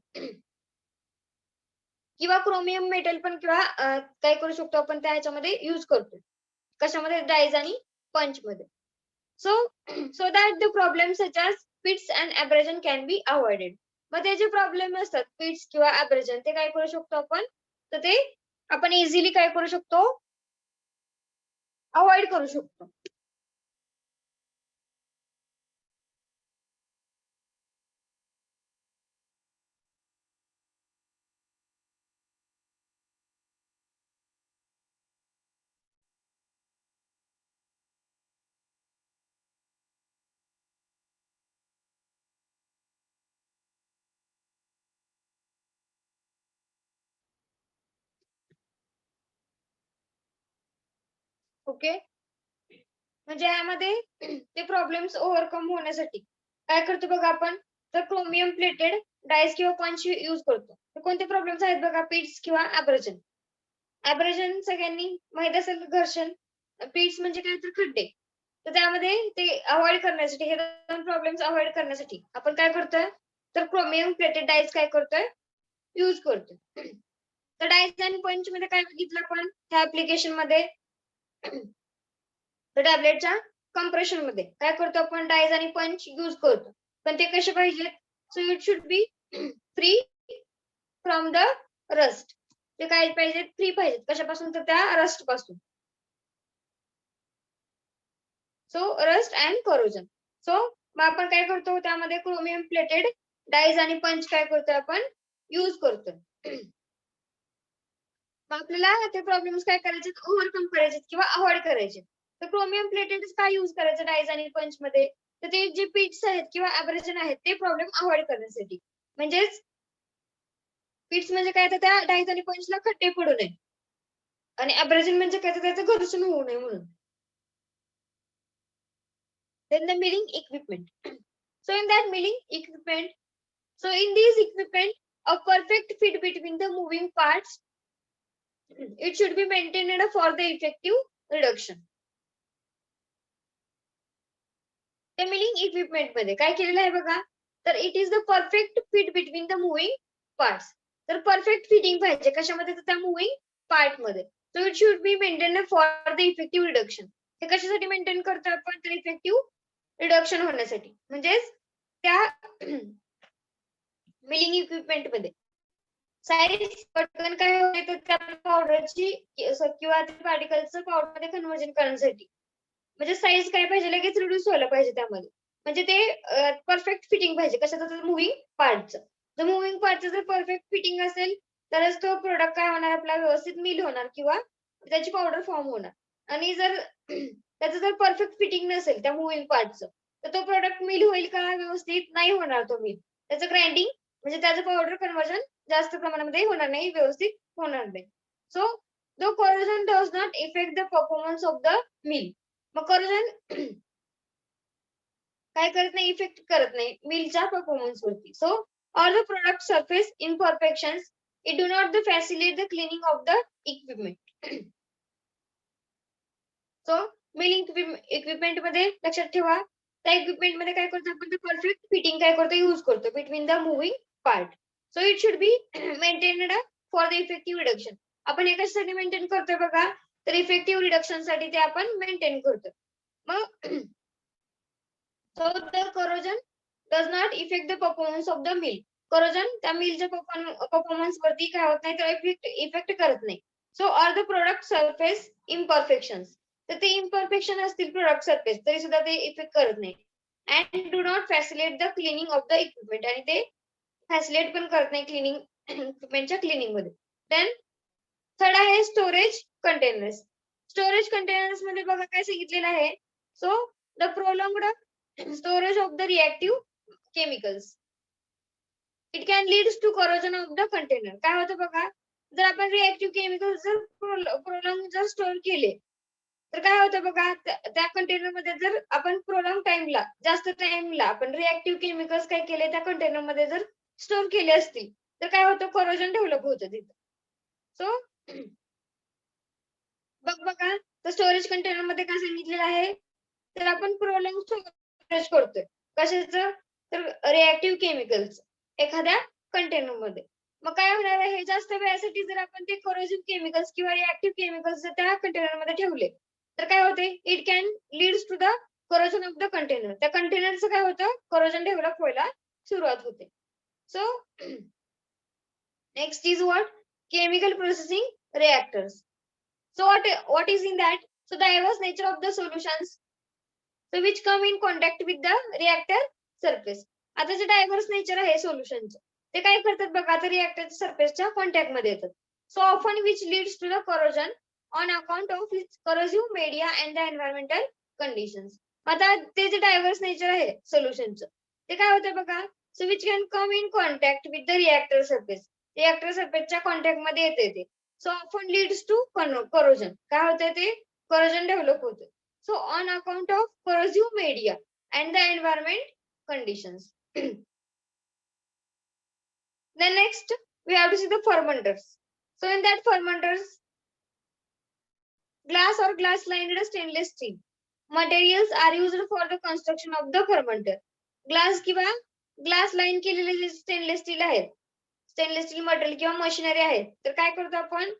किंवा क्रोमियम मेटल पण किंवा काय करू शकतो आपण त्या ह्याच्यामध्ये यूज करतो. कशामध्ये? डाईज आणि पंचमध्ये. So so that the problems such as pits and abrasion can be avoided. मग ते जे प्रॉब्लेम असतात पिट्स किंवा अब्रेजन ते काय करू शकतो आपण? तर ते आपण इझिली काय करू शकतो? अव्हॉइड करू शकतो. ओके. म्हणजे यामध्ये ते प्रॉब्लेम्स ओव्हरकम होण्यासाठी काय करतो बघा आपण? तर क्रोमियम प्लेटेड डायस किंवा पंच यूज करतो. तर कोणते प्रॉब्लेम्स आहेत बघा? पिट्स किंवा अब्रेजन. अब्रेजन सगळ्यांनी माहीत असेल घर्षण. पिट्स म्हणजे काय तर खड्डे. तर त्यामध्ये ते अव्हॉइड करण्यासाठी हे 2 प्रॉब्लेम्स अव्हॉइड करण्यासाठी आपण काय करतोय? तर क्रोमियम प्लेटेड डायस काय करतोय? यूज करतोय. तर डायस आणि पंचमध्ये काय बघितलं आपण ह्या ॲप्लिकेशनमध्ये? तर टॅबलेटच्या कम्प्रेशनमध्ये काय करतो आपण डायज आणि पंच यूज करतो. पण ते कसे पाहिजेत? So it should B free from the rust. ते काय पाहिजेत? फ्री पाहिजेत. कशापासून? तर त्या रस्ट पासून. So rust and corrosion. So मग आपण काय करतो त्यामध्ये क्रोमियम प्लेटेड डाईज आणि पंच काय करतोय आपण यूज करतोय. मग आपल्याला ते प्रॉब्लेम्स काय करायचे? ओव्हरकम करायचे किंवा अव्हॉइड करायचे. तर क्रोमियम प्लेटेड का यूज करायचं डायज आणि पंचमध्ये? तर ते जे पिट्स आहेत किंवा अब्रेजन आहेत ते प्रॉब्लेम अव्हॉइड करण्यासाठी. म्हणजेच पिट्स म्हणजे काय तर त्या डायज आणि पंचला खड्डे पडू नये आणि अब्रेजन म्हणजे काय तर त्याचं घर्षण होऊ नये म्हणून. Then the milling equipment. So in that milling equipment, so in these equipment, a perfect fit between the moving parts, it should be maintained for the effective reduction. त्या मिलिंग इक्विपमेंट मध्ये काय केलेलं आहे बघा? तर it is the perfect fit between the moving parts. तर perfect fitting पाहिजे कशामध्ये? तर त्या मूव्हिंग पार्ट मध्ये. So it should be maintain for the effective reduction. हे कशासाठी मेंटेन करतो आपण? तर इफेक्टिव्ह रिडक्शन होण्यासाठी. म्हणजेच त्या मिलिंग इक्विपमेंट मध्ये साईज पटकन काय होते तर त्या पावडरची किंवा पार्टिकलचं पावडरमध्ये कन्व्हर्जन करण्यासाठी. म्हणजे साईज काय पाहिजे? लगेच रिड्यूस व्हायला पाहिजे त्यामध्ये. म्हणजे ते परफेक्ट फिटिंग पाहिजे. कशाचं? तर मूव्हिंग पार्टचं. जर मूव्हिंग पार्टचं जर परफेक्ट फिटिंग असेल, तरच तो प्रॉडक्ट काय होणार आपला व्यवस्थित मिल होणार किंवा त्याची पावडर फॉर्म होणार. आणि जर त्याचं जर परफेक्ट फिटिंग नसेल त्या मूव्हिंग पार्टचं, तर तो प्रॉडक्ट मिल होईल का? व्यवस्थित नाही होणार तो मिल. त्याचं ग्राइंडिंग म्हणजे त्याचं पावडर कन्व्हर्जन जास्त प्रमाणामध्ये होणार नाही, व्यवस्थित होणार नाही. So the corrosion does not affect the performance of the mill. मग corrosion काय करत नाही? इफेक्ट करत नाही मिलच्या परफॉर्मन्स वरती. So all the product surface imperfections, it do not the facilitate the cleaning of the equipment. So milling equipment मध्ये लक्षात ठेवा त्या इक्विपमेंट मध्ये काय करतो आपण? परफेक्ट फिटिंग काय करतो? यूज करतो between the moving part. So it should be maintained for the effective reduction. आपण हे कशासाठी मेंटेन करतोय बघा? तर इफेक्टिव्ह रिडक्शन साठी ते आपण मेंटेन करतो. मग so the corrosion does not affect the performance of the mill. Corrosion त्या मिलच्या परफॉर्मन्स वरती काय होत नाही तर इफेक्ट करत नाही. So are the product surface imperfections. तर ते इम्परफेक्शन असतील प्रोडक्ट सरफेस तरी सुद्धा ते इफेक्ट करत नाही. And do not facilitate the cleaning of the equipment. आणि ते फॅसिलिटेट पण करत नाही क्लिनिंग इक्विपमेंटच्या क्लिनिंग मध्ये. देन थर्ड आहे स्टोरेज कंटेनर्स. स्टोरेज कंटेनर्स मध्ये बघा काय सांगितलेलं आहे? So the prolonged storage of the reactive chemicals, it can lead to corrosion of the container. काय होतं बघा, जर आपण रिएक्टिव्ह केमिकल्स जर प्रोलॉंग जर स्टोअर केले, तर काय होतं बघा, त्या कंटेनर मध्ये जर आपण प्रोलॉंग टाइमला, जास्त टाइमला आपण रिएक्टिव्ह केमिकल्स काय केले त्या कंटेनर मध्ये जर स्टोअर केले असतील, तर काय होतं, कोरोजन डेव्हलप होतं तिथं. सो बघा, तर स्टोरेज कंटेनर मध्ये काय सांगितलेलं आहे, तर आपण प्रोलॉंग स्टोरेज करतोय कशाचं, तर रिएक्टिव्ह केमिकल्स एखाद्या कंटेनर मध्ये. मग काय होणार आहे, हे जास्त वेळासाठी जर आपण ते कोरोजिव्ह केमिकल्स किंवा रिएक्टिव्ह केमिकल्स जर त्या कंटेनर मध्ये ठेवले, तर काय होते, it can leads to the corrosion of the container. त्या कंटेनरचं काय होतं, कोरोजन डेव्हलप व्हायला सुरुवात होते. So next is what, chemical processing reactors. So what is in that? So the diverse nature of the solutions, so which come in contact with the reactor surface. आता जे diverse nature आहे सोल्युशनचं, ते काय करतात बघा, आता रिएक्टरच्या सरफेसच्या कॉन्टॅक्ट मध्ये येतात. So often which leads to the corrosion on account of its corrosive media and the environmental conditions. आता ते जे डायव्हर्स नेचर आहे सोल्युशनचं, ते काय होतं बघा, so which can come in contact with the reactor surface. Reactor सरफेसच्या कॉन्टॅक्ट मध्ये येते ते. So often leads to corrosion. काय होतं, ते करोजन डेव्हलप होतं. So on account of corrosive media and the environment conditions. Then next we have to see the fermenters. So in that fermenters, glass or glass lined stainless steel materials are used for the construction of the fermenter. Glass किंवा glass line केलेले जे stainless steel आहेत, stainless steel material किंवा machinery आहेत, तर काय करतो आपण,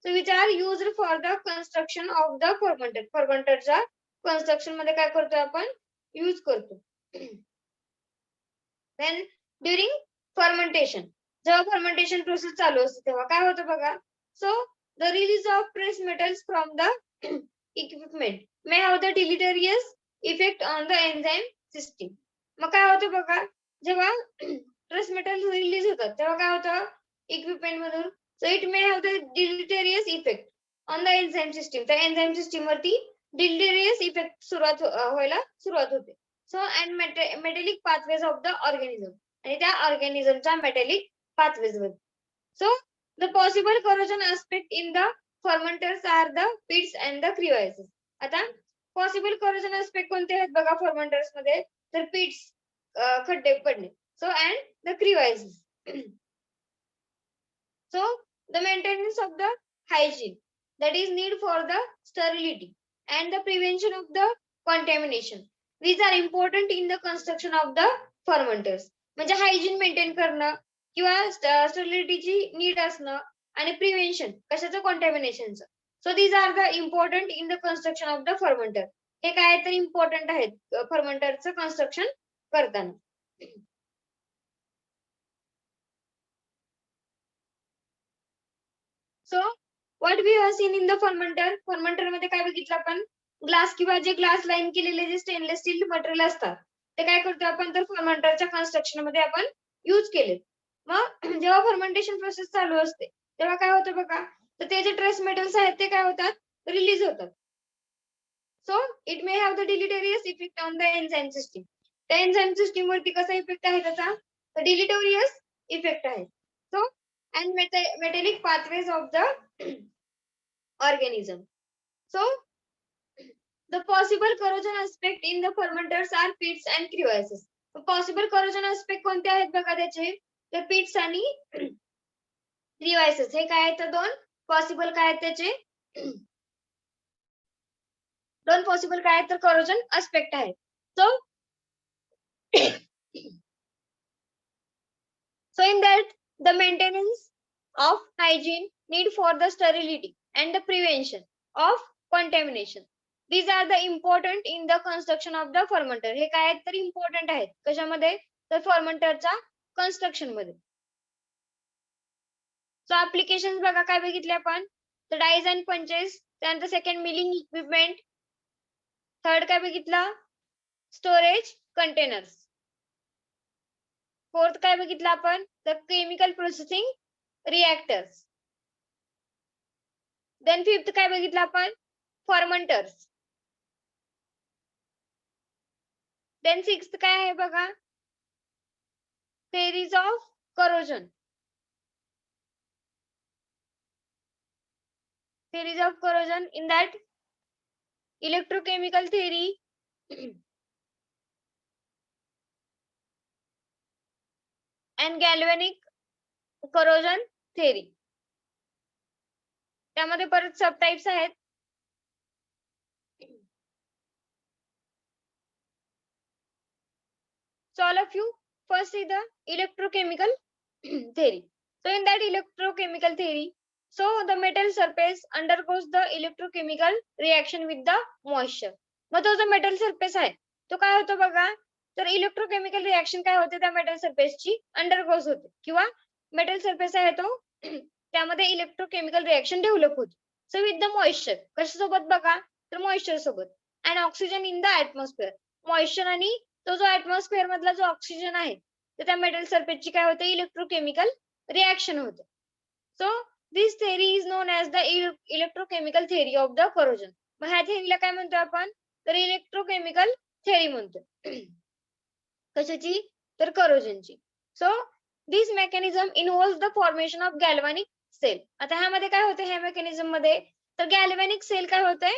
so which are used for the construction of the fermenter. फर्मंटरच्या कन्स्ट्रक्शन मध्ये काय करतो आपण, यूज करतो. देन ड्युरिंग फर्मेंटेशन, जेव्हा फर्मेंटेशन प्रोसेस चालू असते तेव्हा काय होतं बघा, so the release of trace metals from the equipment may have the deleterious effect on the enzyme system. मग काय होतं बघा, जेव्हा ट्रेस मेटल रिलीज होतात तेव्हा काय होतं इक्विपमेंट मधून, so it may have the deleterious effect on the enzyme system. त्या एन्झाईम सिस्टीम वरती डिलिटरियस इफेक्ट व्हायला सुरुवात होते. So and metallic pathways of the organism, आणि त्या ऑर्गॅनिझमच्या मेटॅलिक पाथवेज वर. So the possible corrosion aspect in the fermenters are the pits and the crevices. आता पॉसिबल करोजन आस्पेक्ट कोणते आहेत बघा फर्मेंटर्स मध्ये, तर पिट्स, खड्डे पडणे, so and the crevices. So the maintenance of the hygiene, that is need for the sterility and the prevention of the contamination, these are important in the construction of the fermenters. म्हणजे hygiene maintain करणं किंवा स्टरिलिटीची need असणं आणि prevention कशाचं, कॉन्टॅमिनेशनचं. So these are the important in the construction of the fermenter. हे काय तर इम्पॉर्टंट आहेत फर्मेंटरचं कन्स्ट्रक्शन करताना. So what we have seen in the fermenter, fermenter मध्ये काय बघितलं आपण, ग्लास किंवा जे ग्लास लाईन केलेले जे स्टेनलेस स्टील मटेरियल असतात, ते काय करतो आपण, तर फर्मेंटरच्या कन्स्ट्रक्शन मध्ये आपण यूज केले. मग जेव्हा फर्मेंटेशन प्रोसेस चालू असते तेव्हा काय होतं बघा, तर ते जे ट्रेस मेटल्स आहेत ते काय होतात, रिलीज होतात. So it may have the deleterious effect on the enzyme system. त्या एन्झाईम सिस्टीम वरती कसा इफेक्ट आहे त्याचा, तर डिलिटरियस इफेक्ट आहे. So and metallic pathways of the organism. So the possible corrosion aspect in the fermenters are pits and crevasses. Possible corrosion aspect कोणते आहेत बघा त्याचे, तर pits आणि crevasses. हे काय आहेत, तर दोन पॉसिबल काय आहेत त्याचे, दोन पॉसिबल काय आहेत तर corrosion aspect आहेत. So in that the maintenance of hygiene, need for the sterility and the prevention of contamination, these are the important in the construction of the fermenter. हे काय आहेत तर इम्पॉर्टंट आहेत कशामध्ये, तर फर्मेंटरच्या कन्स्ट्रक्शन मध्ये. सो ऍप्लिकेशन बघा काय बघितले आपण, तर डाईज अँड पंचेस, त्यानंतर सेकंड मिलिंग इक्विपमेंट, थर्ड काय बघितलं, स्टोरेज कंटेनर्स, फोर्थ काय बघितलं आपण, तर chemical processing reactors, then fifth काय बघितलं आपण, फर्मेंटर्स, देन सिक्स्थ काय आहे बघा, theories of corrosion. Theories of corrosion, in that electrochemical theory and galvanic corrosion theory. त्यामध्ये परत सब टाइप्स आहेत. So all of you, first is the electrochemical theory. So in that electrochemical theory, so the metal surface undergoes the electrochemical reaction with the moisture. मग तो जो metal surface आहे तो काय होतो बघा, तर इलेक्ट्रोकेमिकल रिएक्शन काय होते त्या मेटल सरफेसची, अंडरगोज होते, किंवा मेटल सरफेस आहे तो त्यामध्ये इलेक्ट्रोकेमिकल रिएक्शन डेव्हलप होते. सो विथ द मॉइश्चर, कशासोबत बघा, तर मॉइश्चर सोबत, and oxygen in the atmosphere. Moisture आणि तो जो ऍटमॉस्फिअर मधला जो ऑक्सिजन आहे तर त्या मेटल सरफेसची काय होते, इलेक्ट्रोकेमिकल रिएक्शन होते. So this theory is non as the electrochemical theory of the corrosion. मग ह्या थेअरीला काय म्हणतो आपण, तर इलेक्ट्रोकेमिकल थेअरी म्हणतो. कशाची, तर करोजनची. So this mechanism involves the formation of galvanic cell. आता ह्यामध्ये काय होते, ह्या मेकॅनिझम मध्ये तर गॅल्व्हॅनिक सेल काय होते,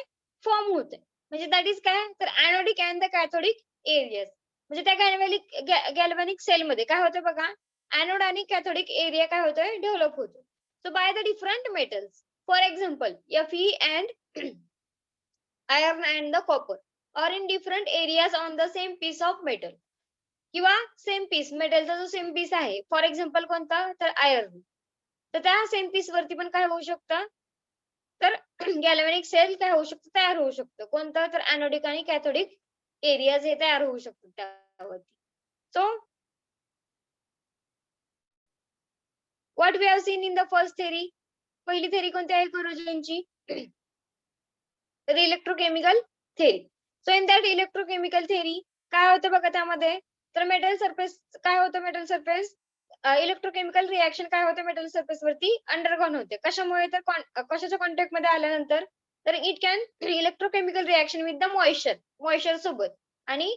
फॉर्म होते. म्हणजे दॅट इज काय, तर anodic and the cathodic areas. म्हणजे त्या गॅल्व्हॅनिक सेल मध्ये काय होते बघा, एनोड आणि कॅथोडिक एरिया काय होतोय, डेव्हलप होतो. So by the different metals, for example Fe and iron and the copper are in different areas on the same piece of metal. किंवा सेम पीस, मेटलचा जो सेम पीस आहे, for example कोणता, तर iron. तर त्या same piece वरती पण काय होऊ शकतं, तर गॅल्व्हॅनिक सेल काय होऊ शकतं, तयार होऊ शकतं. कोणतं, तर एनोडिक आणि कॅथोडिक एरियाज हे तयार होऊ शकतात त्यावरती. So what we have seen in the first theory, पहिली थेअरी कोणती आहे करोजनची, तर electrochemical theory. So in that electrochemical theory काय होतं बघा, त्यामध्ये तर मेटल सरफेस काय होतं, मेटल सरफेस इलेक्ट्रोकेमिकल रिएक्शन काय होते मेटल सरफेस वरती अंडरगॉन होते. कशामुळे, तर कशाच्या कॉन्टॅक्ट मध्ये आल्यानंतर, तर it can electrochemical reaction with the moisture सोबत, आणि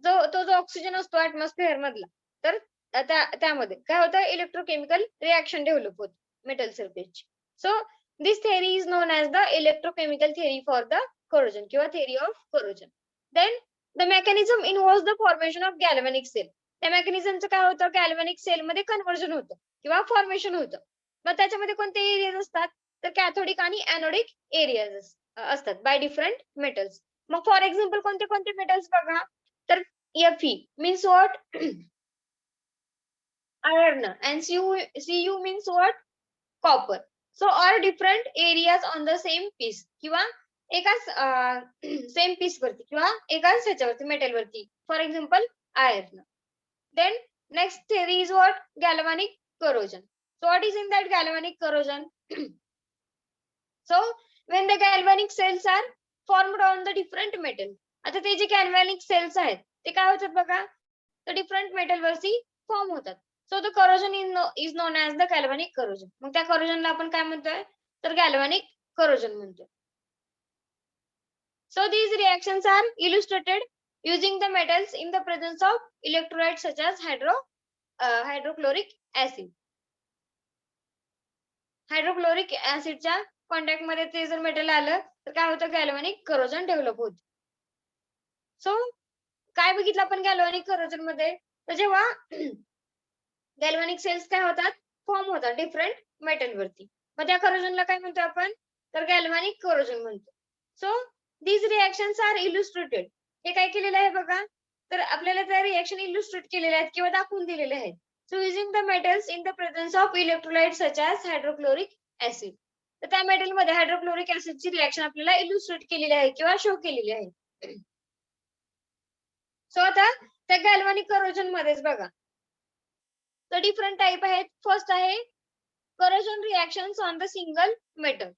जो ऑक्सिजन असतो ऍटमॉस्फिअर मधला, तर त्यामध्ये काय होतं, इलेक्ट्रोकेमिकल रिएक्शन डेव्हलप होते मेटल सरफेसची. So this theory is known as the electrochemical theory for the corrosion किंवा theory of corrosion. Then the mechanism involves the formation of galvanic cell. त्या मेकॅनिझमचं काय होतं, गॅल्व्हॅनिक सेल मध्ये कन्व्हर्जन होतं किंवा formation होतं. मग त्याच्यामध्ये कोणते एरियाज असतात, तर कॅथोडिक आणि एनोडिक एरियाज असतात बाय डिफरंट मेटल्स. मग फॉर एक्झाम्पल कोणते कोणते मेटल्स बघा, तर Fe means what, iron, and Cu means what, copper. So are different areas on the same piece किंवा एकाच सेम पीस वरती किंवा एकाच ह्याच्यावरती मेटल वरती, for example iron. Then next theory is what, galvanic corrosion. So what is in that galvanic corrosion? So when the galvanic cells are formed on the different metal, आता ते जे galvanic cells आहेत ते काय होतात बघा, तर डिफरंट मेटल वरती फॉर्म होतात. So the corrosion is known as the galvanic corrosion. मग त्या corrosionला आपण काय म्हणतोय, तर galvanic corrosion म्हणतोय. So these reactions are illustrated using the metals in the presence of electrolytes such as hydrochloric acid. Hydrochloric ऍसिडच्या कॉन्टॅक्ट मध्ये ते जर मेटल आलं तर काय होतं, गॅल्व्हॅनिक करोजन डेव्हलप होतं. सो काय बघितलं आपण गॅल्व्हॅनिक करोजन मध्ये, तर जेव्हा गॅल्व्हॅनिक सेल्स काय होतात, फॉर्म होतात डिफरंट मेटल वरती, मग त्या करोजनला काय म्हणतो आपण, तर गॅल्व्हॅनिक करोजन म्हणतो. So these reactions are illustrated. हे काय केलेलं आहे बघा, तर आपल्याला त्या रिएक्शन इल्युस्ट्रेट केलेल्या आहेत किंवा दाखवून दिलेले आहेत. So using the metals in the presence of electrolytes such as hydrochloric acid. तर त्या मेटल मध्ये हायड्रोक्लोरिक ऍसिड ची रिएक्शन आपल्याला इल्युस्ट्रेट केलेली आहे किंवा शो केलेली आहे. सो आता त्या गॅल्व्हॅनिक करोजन मध्येच बघा, तर डिफरंट टाइप आहेत. फर्स्ट आहे corrosion reactions on the single metal.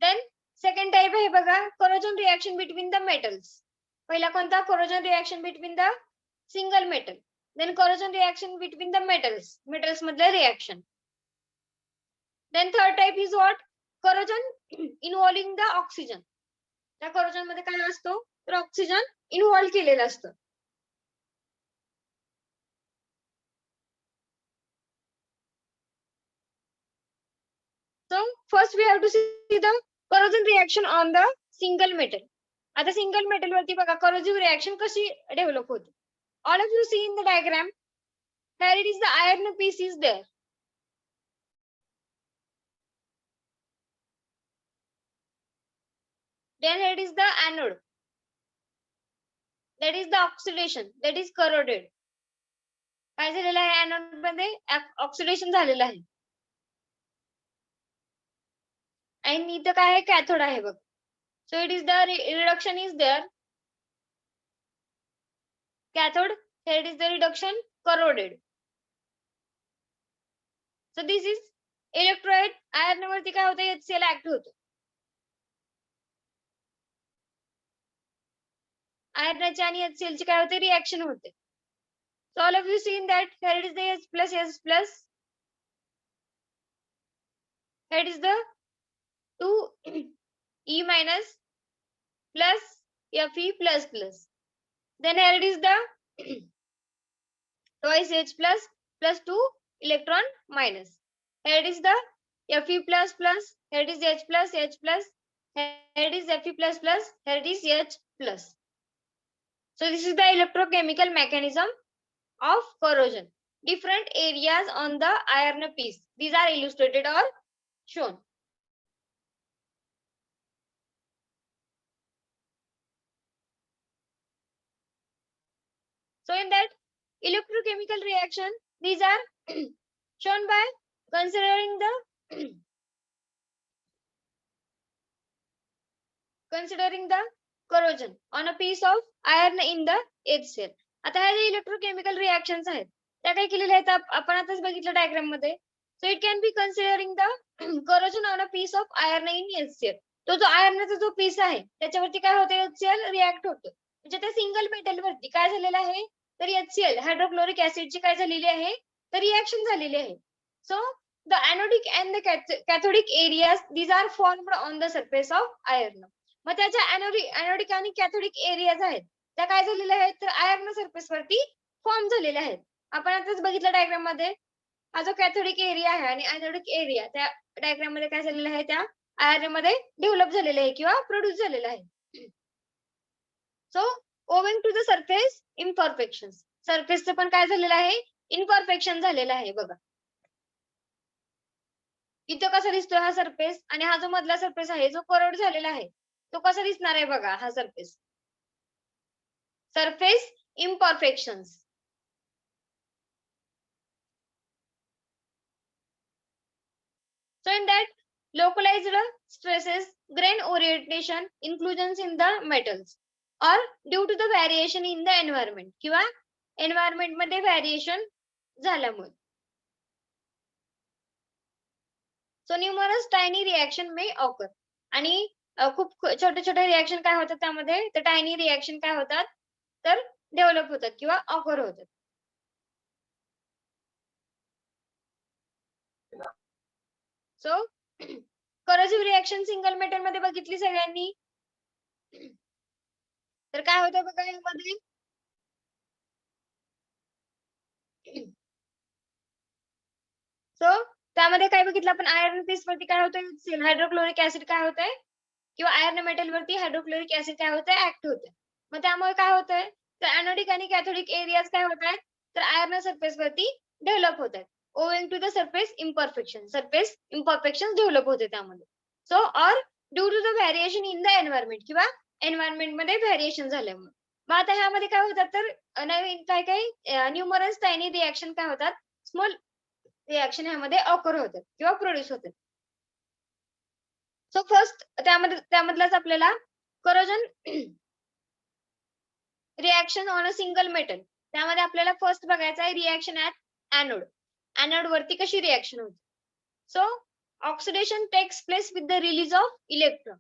Then second type आहे बघा, corrosion reaction between the metals. पहिला कोणता, corrosion reaction between the single metal. Then corrosion reaction between the metals मधले reaction. Then third type is what, corrosion involving the oxygen. त्या corrosion मध्ये काय असतो, तर ऑक्सिजन इन्व्हॉल्व केलेलं असतं. So first we have to see the corrosion reaction on the single metal. आता single metal वरती बघा corrosive reaction कशी develop होते. All of you see in the diagram. Here it is the iron piece is there. Then here it is the anode. That is the oxidation. That is corroded. काय झालेलं आहे anode मध्ये oxidation झालेलं आहे. आणि इथं काय आहे कॅथोड आहे बघ. So it is the reduction is there. Cathode, here it is the reduction corroded. So this is electrolyte. Iron वरती काय होतं HCl ऍक्ट होतो. आयर्नाची आणि HCl ची काय होते रिएक्शन होते. So all of you seen that here it is the H plus. Here it is the 2 E minus plus Fe plus. Then here it is the twice H plus 2 electron minus. Here it is the Fe plus. Here it is H plus. Here it is Fe plus. Here it is H plus. So this is the electrochemical mechanism of corrosion. Different areas on the iron piece. These are illustrated or shown. So in that electrochemical reaction, these are shown by considering the corrosion on a piece of iron in the HCl. आता ह्या जे electrochemical reactions आहेत त्या काय केलेल्या आहेत आपण आताच बघितलं डायग्राम मध्ये. So it can be considering the corrosion on a piece of iron in HCl. तो जो आयर्नचा जो पीस आहे त्याच्यावरती काय होतं HCl रिएक्ट होतं. म्हणजे त्या सिंगल मेटल वरती काय झालेलं आहे तर HCl हायड्रोक्लोरिक ऍसिडची काय झालेली आहे तर रिएक्शन झालेली आहे. So the anodic and the cathodic areas these are formed on the surface of iron. मग त्याच्या anodic आणि cathodic areas आहेत त्या काय झालेल्या आहेत तर आयर्न सरफेस वरती फॉर्म झालेल्या आहेत. आपण आताच बघितलं डायग्राम मध्ये हा जो कॅथोडिक एरिया आहे आणि एनोडिक एरिया त्या डायग्राम मध्ये काय झालेलं आहे त्या आयर्न मध्ये डेव्हलप झालेलं आहे किंवा प्रोड्यूस झालेलं आहे. So owing to the surface imperfections. सरफेसचं पण काय झालेलं आहे इम्परफेक्शन झालेलं आहे बघा. इथं कसा दिसतोय हा सरफेस आणि हा जो मधला सरफेस आहे जो करोड झालेला आहे तो कसा दिसणार आहे बघा हा surface. Surface imperfections. So in that localized stresses, grain orientation, inclusions in the metals or due to the variation in the environment किंवा environment मध्ये variation झाल्यामुळे. So numerous tiny reaction may occur. आणि खूप छोटे छोटे रिएक्शन काय होतात त्यामध्ये तर टायनी रिएक्शन काय होतात तर डेव्हलप होतात किंवा ऑकर होतात. So corrosive reaction single metal मध्ये बघितली सगळ्यांनी. तर काय होतं बघा यामध्ये सो त्यामध्ये काय बघितलं आपण आयर्न पीस वरती काय होतं हायड्रोक्लोरिक ऍसिड काय होतंय किंवा आयर्न मेटल वरती हायड्रोक्लोरिक ऍसिड काय होतंय ऍक्ट होतंय. मग त्यामुळे काय होतंय तर एनोडिक आणि कॅथोडिक एरियाज काय होत आहेत तर आयर्न सरफेस वरती डेव्हलप होत आहेत. Owing to the surface imperfection develop होते त्यामध्ये. So or due to the variation in the environment किंवा एन्व्हायरमेंट मध्ये व्हॅरिएशन झाल्यामुळे. मग आता ह्यामध्ये काय होतात तर नवीन काय न्यूमरस टायनी रिएक्शन काय होतात स्मॉल रिएक्शन ह्यामध्ये ऑकर होतात किंवा प्रोड्यूस होतात. सो फर्स्ट त्यामधलाच आपल्याला corrosion reaction on a single metal त्यामध्ये आपल्याला फर्स्ट बघायचं आहे रिएक्शन ऍट एनोड. एनोड वरती कशी रिएक्शन होते. So oxidation takes place with the release of electron.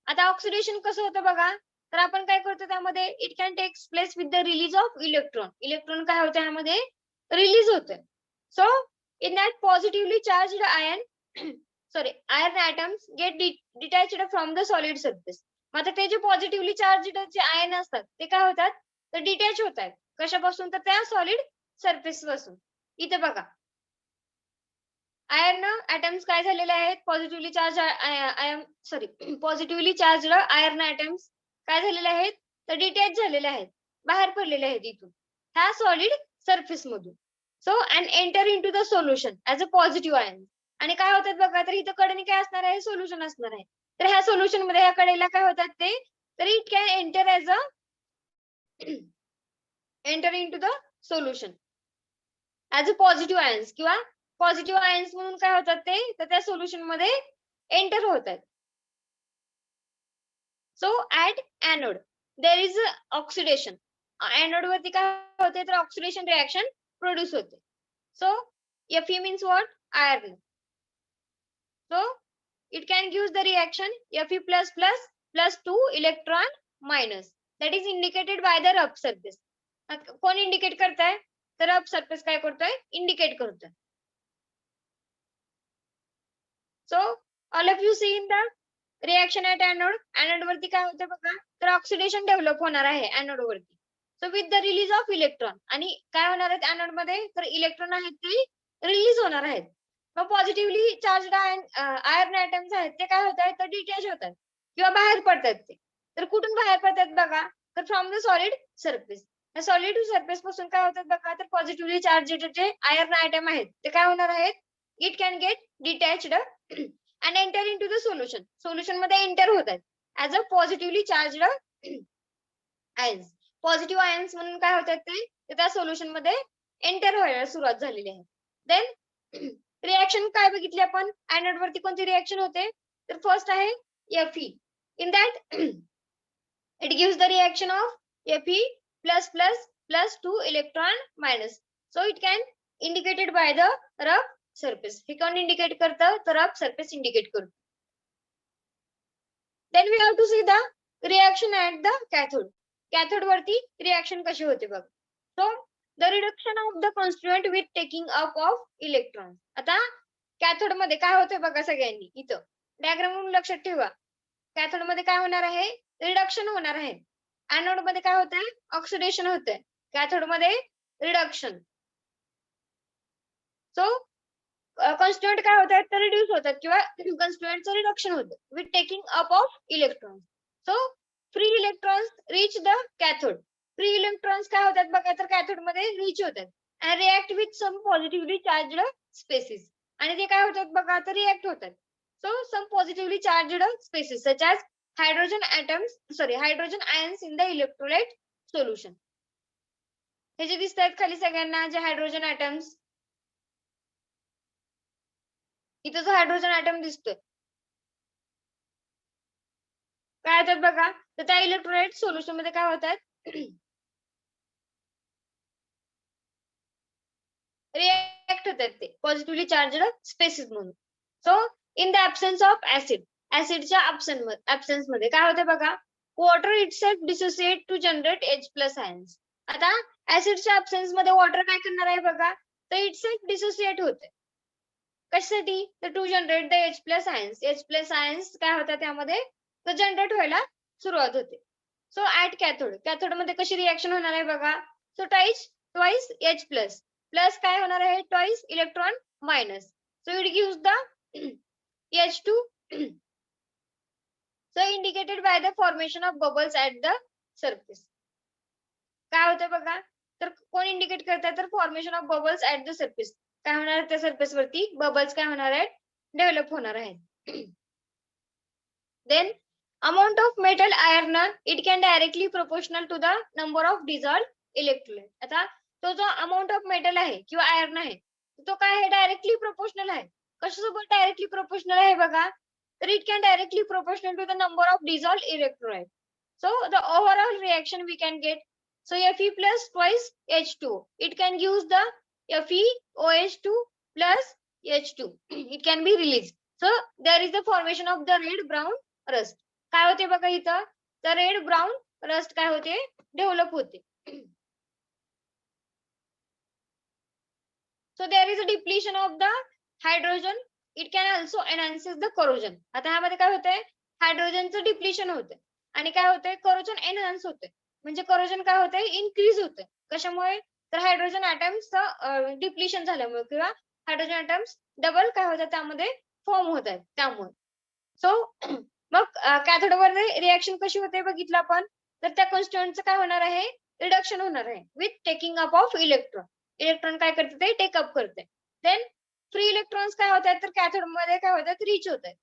आता ऑक्सिडेशन कसं होतं बघा तर आपण काय करतो त्यामध्ये it can takes place with the release of electron. Electron काय होतं यामध्ये रिलीज होतं. So in that positively charged iron atoms get detached from the solid surface. मग आता ते जे पॉझिटिव्हली चार्जड जे आयन असतात ते काय होतात तर डिटॅच होत आहेत कशापासून तर त्या सॉलिड सरफेस पासून. इथे बघा आयर्न ऍटम्स काय झालेले आहेत positively charge ion sorry positively charge iron atoms काय झालेले आहेत तर डिटॅच झालेले आहेत बाहेर पडलेले आहेत इथून ह्या सॉलिड सरफेस मधून. So and enter into the solution as a positive ion. आणि काय होतात बघा तर इथं कडेने काय असणार आहे सोल्युशन असणार आहे. तर ह्या सोल्युशन मध्ये ह्या कडेला काय होतात ते तर it can enter as a enter into the solution as a positive ions किंवा पॉझिटिव्ह आयन्स म्हणून काय होतात ते तर त्या सोल्युशन मध्ये एंटर होत आहेत. So at anode there is oxidation. Anode वरती काय होते तर ऑक्सिडेशन रिएक्शन प्रोड्यूस होते. So Fe means what? Iron. So it can give the reaction Fe plus plus plus 2 electron minus. That is indicated by the rough surface. कोण indicate करताय तर rough surface काय करतोय इंडिकेट करतोय. So all of you see in the reaction at anode. Anode वरती काय होते बघा तर ऑक्सिडेशन डेव्हलप होणार आहे anode वरती. So with the release of electron आणि काय होणार आहेत anode मध्ये तर इलेक्ट्रॉन आहेत ते रिलीज होणार आहेत. मग पॉझिटिव्हली चार्जड आयर्न ऍटम्स आहेत ते काय होत आहेत तर डिटॅच होतात किंवा बाहेर पडतात ते. तर कुठून बाहेर पडतात बघा तर from the solid surface. Solid surface पासून काय होतात बघा तर पॉझिटिव्हली चार्जड जे आयर्न ऍटम आहेत ते काय होणार आहेत it can get detached and enter into the solution. Solution मध्ये एंटर होतात as a positively charged ions. Positive ions म्हणून काय होतात ते त्या सोल्युशन मध्ये एंटर व्हायला सुरुवात झालेली आहे. देन रिएक्शन काय बघितली आपण एनोड वरती कोणती रिएक्शन होते तर फर्स्ट आहे Fe. In that it gives the reaction of Fe plus plus plus 2 electron minus. So it can indicated by the rough surface. हे कोण इंडिकेट करतं तर रफ सरफेस इंडिकेट करतो. Then we have to see the reaction at the cathode. Cathode वरती reaction कशी होते बघ. So the reduction of the constituent with taking up of electrons. आता कॅथोड मध्ये काय होते बघा सगळ्यांनी इथं डायग्राम म्हणून लक्षात ठेवा. कॅथोड मध्ये काय होणार आहे रिडक्शन होणार आहे. एनोड मध्ये काय होत आहे ऑक्सिडेशन होत आहे. कॅथोड मध्ये रिडक्शन. सो कॉन्स्टिट्युएंट काय होतात तर रिड्यूस होतात किंवा कॉन्स्टिट्युएंटचं रिडक्शन होतं with taking up of electrons. So free electrons reach the cathode. Free electrons काय होतात बघा तर कॅथोड मध्ये रीच होतात and react with some positively charged species. आणि ते काय होतात बघा तर रिएक्ट होतात. So some positively charged species such as hydrogen hydrogen ions in the electrolyte solution. हे जे दिसत आहेत खाली सगळ्यांना जे हायड्रोजन ॲटम्स इथं जो हायड्रोजन ॲटम दिसतोय काय होतात बघा तर त्या इलेक्ट्रोलाइट सोल्युशन मध्ये काय होतात रिएक्ट होतात ते पॉझिटिव्हली चार्जड स्पेसिस म्हणून. So in the absence of acid ऍसिडच्या ऍब्सेन्स मध्ये काय होते बघा water itself dissociate to generate H plus ions. आता ऍसिडच्या ऍब्सेन्स मध्ये वॉटर काय करणार आहे बघा तर इटसेल्फ डिसोसिएट होते कशासाठी तर to generate the H plus ions. H plus ions काय होतात त्यामध्ये तर जनरेट व्हायला सुरुवात होते. सो ऍट कॅथोड कॅथोड मध्ये कशी रिएक्शन होणार आहे बघा so twice H plus plus काय होणार आहे twice electron minus. So it gives the H2. So indicated by the formation of bubbles at the surface. काय होते बघा तर कोण इंडिकेट करतात तर formation of bubbles at the surface. काय होणार त्या सरफेस वरती बबल्स काय होणार आहेत डेव्हलप होणार आहेत. Then amount of metal iron it can directly proportional to the number of dissolved electrolyte. आता तो जो अमाउंट ऑफ मेटल आहे किंवा आयर्न आहे तो काय आहे डायरेक्टली प्रोपोर्शनल आहे. कशासोबत डायरेक्टली प्रोपोर्शनल आहे बघा तर it can directly proportional to the number of dissolved electrolyte. So the overall reaction we can get so Fe plus twice H2 it can use the FeOH2 plus H2 it can be released. So there is the formation of the red brown rust. काय होते बघा इथं तर red brown rust काय होते develop होते. So there is a depletion of the hydrogen. It can also enhances the corrosion. आता ह्यामध्ये काय होतंय हायड्रोजनचं डिप्लिशन होते आणि काय होतंय करोजन एनहान्स होते. म्हणजे करोजन काय होतंय इन्क्रीज होतंय. कशामुळे? तर हायड्रोजन ॲटम्सचं डिप्लिशन झाल्यामुळे किंवा हायड्रोजन ॲटम्स डबल काय होतात त्यामध्ये फॉर्म होत आहेत त्यामुळे. सो मग कॅथोडमध्ये रिएक्शन कशी होते बघितलं आपण. तर त्या कॉन्स्टिट्युएंटचं काय होणार आहे? रिडक्शन होणार आहे with taking up of electron. Electron काय करते ते टेक अप करते. देन फ्री इलेक्ट्रॉन्स काय होतात तर कॅथोडमध्ये काय होतात रीच होतात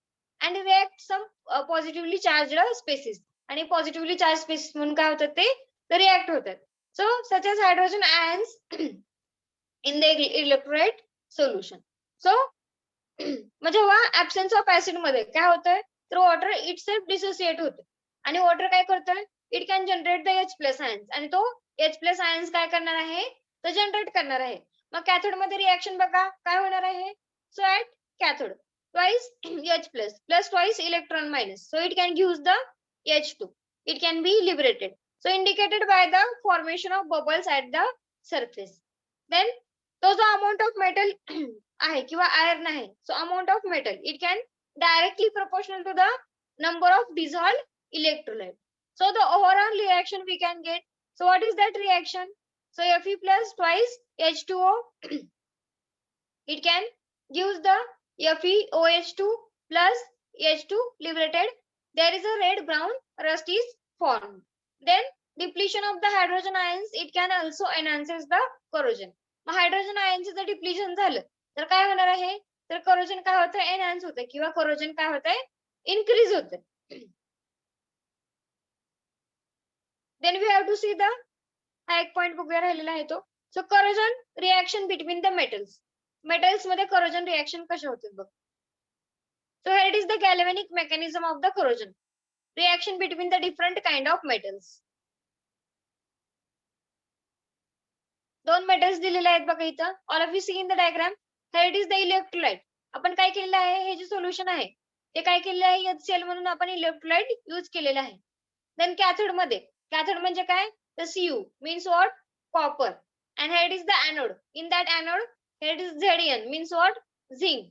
आणि रिएक्ट सम पॉझिटिव्हली चार्जड स्पेसिस आणि पॉझिटिव्हली चार्ज स्पेसिस म्हणून काय होतात ते रिएक्ट होतात. So such as hydrogen ions in the electrolyte solution. So मग जेव्हा ऍब्सेन्स ऑफ ऍसिड मध्ये काय होतंय तर वॉटर इटसेल्फ डिसोसिएट होतं आणि वॉटर काय करतोय it can generate the H+ ions आणि तो H+ आयन्स काय करणार आहे तर जनरेट करणार आहे. मग कॅथोड मध्ये रिएक्शन बघा काय होणार आहे. So at cathode twice H+ plus twice electron minus, so it can use the H2, it can be liberated, so indicated by the formation of bubbles at the surface. Then तो जो amount of metal आहे किंवा iron आहे, so amount of metal it can directly proportional to the number of dissolved electrolyte. So the overall reaction we can get. So what is that reaction? So Fe plus twice H2O it can gives the FeOH2 plus H2 liberated. There is a red brown rust is formed. Then depletion of the hydrogen ions it can also enhances the corrosion. मग hydrogen आयनचं जर depletion झालं तर काय होणार आहे तर corrosion काय होतं एनहान्स होतं किंवा corrosion काय होतंय इन्क्रीज होतं. Then we have to see the हा एक पॉइंट बघूया राहिलेला आहे तो. So corrosion reaction between the metals. Metals मध्ये corrosion reaction कशा होतात बघ. So here it is the galvanic mechanism of the corrosion reaction between the different kind of metals. दोन मेटल्स दिलेले आहेत बघा इथं. All of you see in the diagram. here it is the electrolyte. आपण काय केलेलं आहे हे जे सोल्युशन आहे ते काय केलेलं आहे HCl म्हणून आपण इलेक्ट्रोलाइट यूज केलेलं आहे. देन कॅथोड मध्ये कॅथोड म्हणजे काय तर Cu means what copper and here it is the anode. in that anode here it is Zn means what zinc.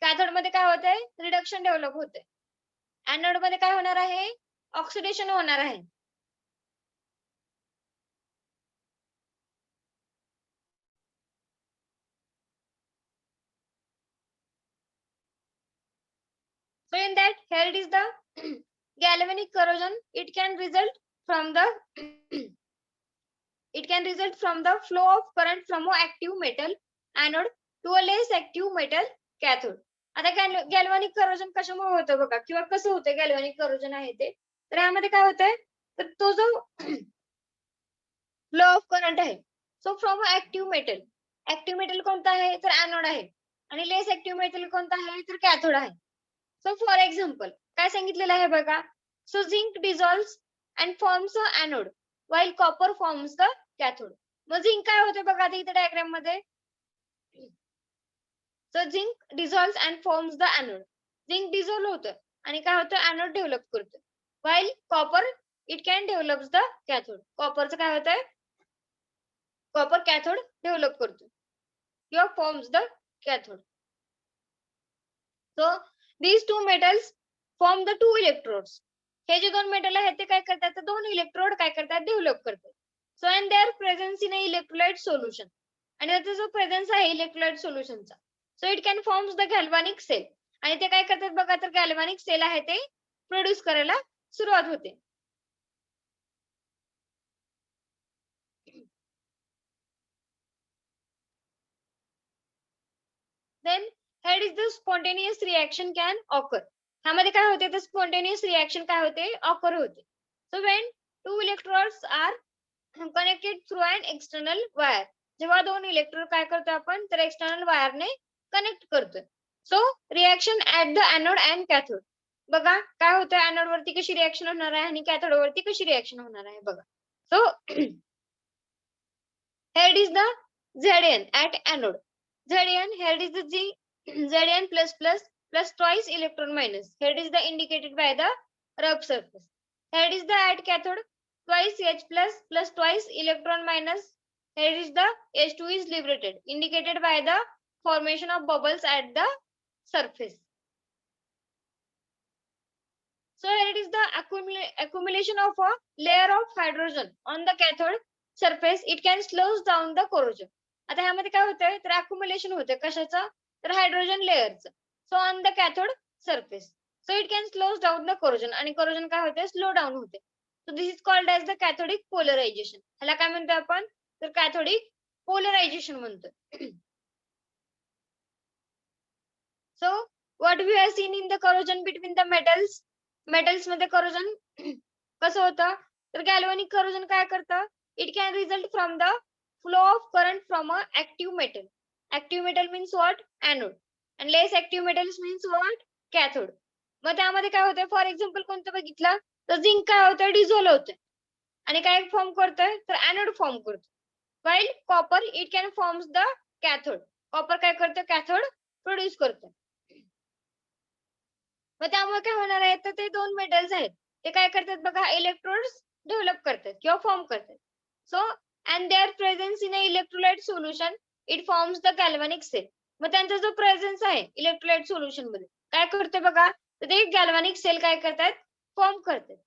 Cathode मध्ये काय होतंय रिडक्शन डेव्हलप होते. एनोड मध्ये काय होणार आहे ऑक्सिडेशन होणार आहे. So in that here it is the galvanic corrosion. It can result from the flow of current from an active metal anode to a less active metal cathode. आता galvanic corrosion कशामुळे होतं बघा किंवा कसं होतं galvanic corrosion आहे ते तर यामध्ये काय होतंय तर तो जो फ्लो ऑफ करंट आहे सो फ्रॉम ऍक्टिव्ह मेटल कोणता आहे तर एनोड आहे आणि लेस ऍक्टिव्ह मेटल कोणता आहे तर कॅथोड आहे. सो फॉर एक्झाम्पल काय सांगितलेलं आहे बघा. So zinc dissolves and forms a anode while copper forms the cathode. मग झिंक काय होते बघा आता इथे डायग्राम मध्ये. So zinc dissolves and forms the anode. Zinc dissolve होतं आणि काय होतं anode डेव्हलप करतं. While copper it can develops the cathode. कॉपरचं काय होतंय कॉपर कॅथोड डेव्हलप करतो किंवा forms the cathode. So these two metals form the two electrodes. हे जे दोन मेटल आहेत ते काय करतात तर दोन इलेक्ट्रोड काय करतात डेव्हलप करतात. So and their presence in a electrolyte solution आणि त्याचा जो प्रेझेन्स आहे इलेक्ट्रोलाइट सोल्युशनचा so it can forms the galvanic cell आणि ते काय करतात बघा तर गॅल्व्हॅनिक सेल आहे ते प्रोड्यूस करायला सुरुवात होते. Then here is the spontaneous reaction can occur. ह्यामध्ये काय होते तर spontaneous reaction काय होते occur होते. So when two electrodes are connected through an external wire. जेव्हा दोन इलेक्ट्रोड काय करतो आपण तर एक्सटर्नल वायरने कनेक्ट करतोय. So reaction at the anode and cathode. बघा काय होतं एनोड वरती कशी रिएक्शन होणार आहे आणि कॅथोड वरती कशी रिएक्शन होणार आहे बघा. So here is the Zn at anode. Zn here is the Zn plus twice electron minus. Here is the indicated by the rough surface. Here is the at cathode twice H plus twice electron minus. Here is the H2 is liberated indicated by the formation of bubbles at the surface. So here it is the accumulation of a layer of hydrogen on the cathode surface. It can slows down the corrosion. आता ह्यामध्ये काय होतंय तर accumulation होतंय कशाचं तर hydrogen लेअरचं. So on the cathode surface. So it can slows down the corrosion आणि corrosion काय होते स्लो डाऊन होते. So this is called as the cathodic polarization. ह्याला काय म्हणतो आपण तर cathodic polarization म्हणतो. So what we have seen in the corrosion between the metals मध्ये corrosion कसं होतं तर गॅल्व्हॅनिक corrosion काय करतं it can result from the flow of current from a active metal. Active metal means what anode and less active metals means what cathode. मग त्यामध्ये काय होतंय फॉर एक्झाम्पल कोणतं बघितलं तर झिंक काय होतं डिझॉल्व होतंय आणि काय फॉर्म करतोय तर एनोड फॉर्म करतो. while copper it can forms the cathode. Copper काय करतं कॅथोड प्रोड्यूस करतं. मग त्यामुळे काय होणार आहे तर ते दोन मेटल्स आहेत ते काय करतात बघा इलेक्ट्रोड्स डेव्हलप करतात किंवा फॉर्म करतात. So and their presence in a electrolyte solution it forms the galvanic cell. मग त्यांचा जो प्रेझेन्स आहे इलेक्ट्रोलाइट सोल्युशन मध्ये काय करते बघा तर ते गॅल्व्हॅनिक सेल काय करतात फॉर्म करतात.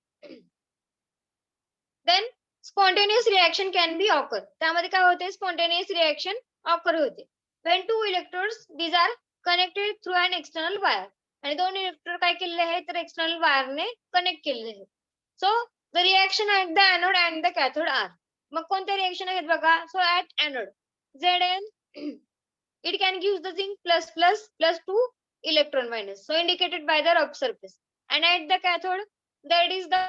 Then spontaneous reaction can be occur. त्यामध्ये काय होते स्पॉन्टेनियस रिएक्शन ऑकर होते when two electrodes these are connected through an external wire. आणि दोन इलेक्ट्रोड काय केलेले आहेत तर एक्सटर्नल वायरने कनेक्ट केलेले आहेत. So the reaction at the anode and the cathode are. मग कोणते रिएक्शन आहेत बघा so at anode Zn it can give the zinc plus plus plus 2 electron minus so indicated by the rough surface and at the cathode that is the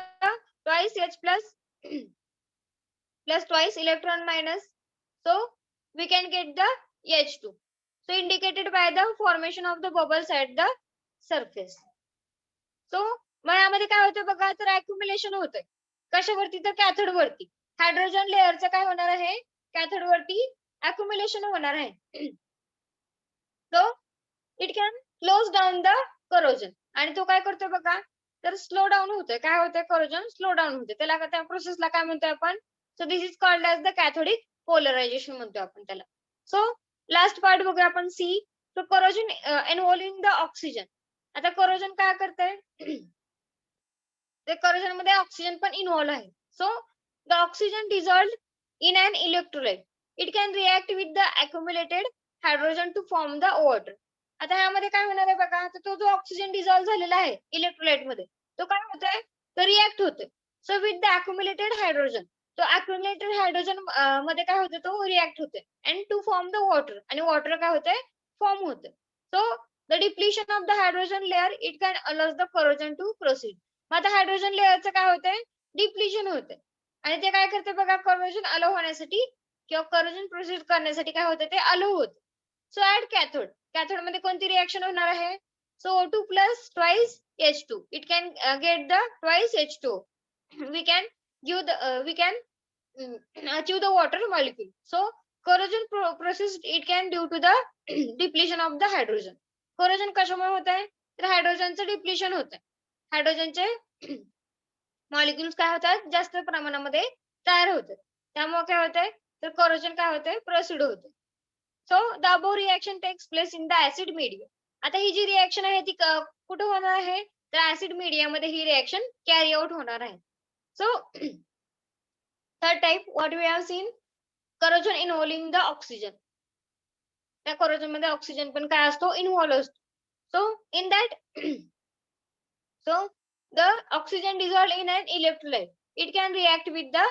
twice H plus plus twice electron minus so we can get the H2 so indicated by the formation of the bubbles at the surface. So मग यामध्ये काय होतं बघा तर accumulation होतंय कशावरती तर cathode वरती hydrogen लेअरचं काय होणार आहे कॅथोड वरती अक्युमुलेशन होणार आहे. So it can close down the corrosion आणि तो काय करतोय बघा तर स्लो डाऊन होतोय काय होतंय करोजन स्लो डाऊन होते त्याला त्या प्रोसेसला काय म्हणतोय आपण so this is called as the cathodic polarization म्हणतो आपण त्याला. सो लास्ट पार्ट बघूया आपण C. So corrosion involving the oxygen. आता करोजन काय करतंय ते करोजन मध्ये ऑक्सिजन पण इन्व्हॉल्व आहे. So the oxygen dissolved in an electrolyte it can react with the accumulated hydrogen to form the water. आता ह्यामध्ये काय होणार आहे बघा तर तो जो ऑक्सिजन डिझॉल्व्ह झालेला आहे इलेक्ट्रोलाइट मध्ये तो काय होतोय तो रिॲक्ट होतोय. So with the accumulated hydrogen तो अक्युमुलेटेड हायड्रोजन मध्ये काय होतं तो रिॲक्ट होतोय and to form the water आणि वॉटर काय होतंय फॉर्म होतंय. So the depletion of the hydrogen layer it can allows the corrosion to proceed. मग आता हायड्रोजन लेअरचं काय होतंय डिप्लिशन होतंय आणि ते काय करते बघा करोजन अलाउ होण्यासाठी किंवा करोजन प्रोसीड करण्यासाठी काय होतं ते अलाउ होतं. सो ऍट कॅथोड कॅथोड मध्ये कोणती रिएक्शन होणार आहे so O2 plus twice H2 it can get the twice H2 we can we can achieve the water molecule. So corrosion process it can due to the depletion of the hydrogen. corrosion कशामुळे होत आहे तर हायड्रोजनचं depletion होत आहे हायड्रोजनचे molecules काय होतात जास्त प्रमाणामध्ये तयार होतात त्यामुळे काय होतंय तर corrosion काय होतंय प्रोसीड होते. So the above reaction takes place in the acid medium. आता ही जी रिएक्शन आहे ती कुठे होणार आहे तर ऍसिड मीडियम मध्ये ही रिएक्शन कॅरी आउट होणार आहे. So third type what we have seen corrosion involving the oxygen. त्या corrosion मध्ये ऑक्सिजन पण काय असतो इन्व्हॉल्व असतो. So in that so the oxygen dissolved in an electrolyte it can react with the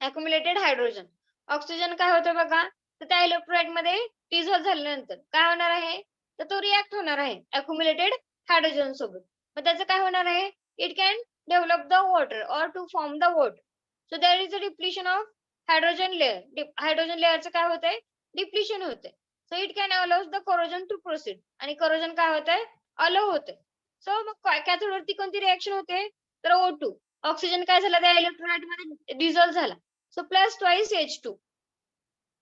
accumulated hydrogen. Oxygen काय होतं बघा तर त्या इलेक्ट्रोलाइट मध्ये डिझॉल्व झाल्यानंतर काय होणार आहे तर तो रिॲक्ट होणार आहे अक्युमुलेटेड हायड्रोजन सोबत. मग त्याचं काय होणार आहे it can develop the water or to form the water. So there is a depletion of hydrogen layer. Hydrogen लेअरचं काय होतंय डिप्लिशन होतंय. So it can allows the corrosion to proceed आणि कोरोजन काय होतंय अलाउ होतंय. सो मग cathode वरती कोणती रिएक्शन होते तर O2 ऑक्सिजन काय झाला त्या इलेक्ट्रोलाइट मध्ये डिझॉल्व झाला. सो प्लस ट्वाइस H2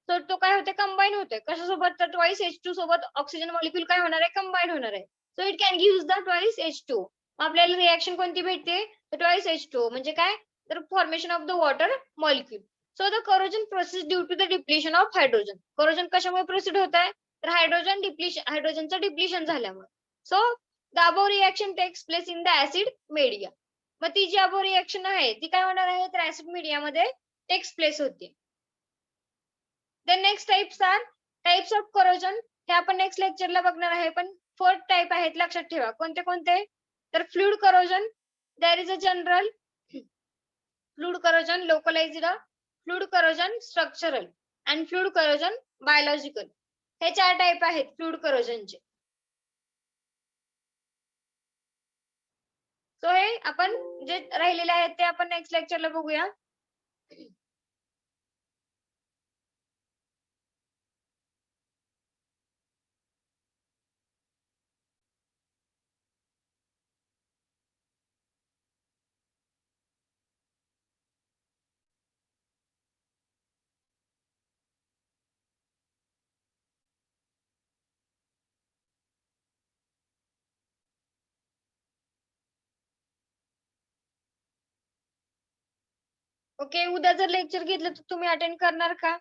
तर तो काय होते कंबाईन होते कशासोबत तर ट्वाइस H2 सोबत ऑक्सिजन मॉलिक्युल काय होणार आहे कंबाईन होणार आहे. So it can give the twice H2. आपल्याला रिएक्शन कोणती भेटते तर ट्वाइस H2 म्हणजे काय तर formation of the water molecule. So the corrosion process due to the depletion of hydrogen. corrosion कशामुळे प्रोसीड होत आहे तर हायड्रोजनचं डिप्लिशन झाल्यामुळे. So the above reaction takes place in the acid media. मग ती जी अबोव रिएक्शन आहे ती काय होणार आहे तर ऍसिड मीडियामध्ये टेक्स प्लेस होते. Then next types are types of corrosion. हे आपण नेक्स्ट लेक्चरला बघणार आहे, पण 4 टाइप आहेत लक्षात ठेवा. कोणते कोणते? तर fluid corrosion, there is a general fluid corrosion, localised fluid corrosion, structural आणि फ्लुइड करोजन बायोलॉजिकल. हे 4 टाइप आहेत फ्लुइड करोजनचे. सो हे आपण जे राहिलेले आहेत ते आपण नेक्स्ट लेक्चरला बघूया. ओके, उद्या जर लेक्चर घेतलं तर तुम्ही अटेंड करणार का?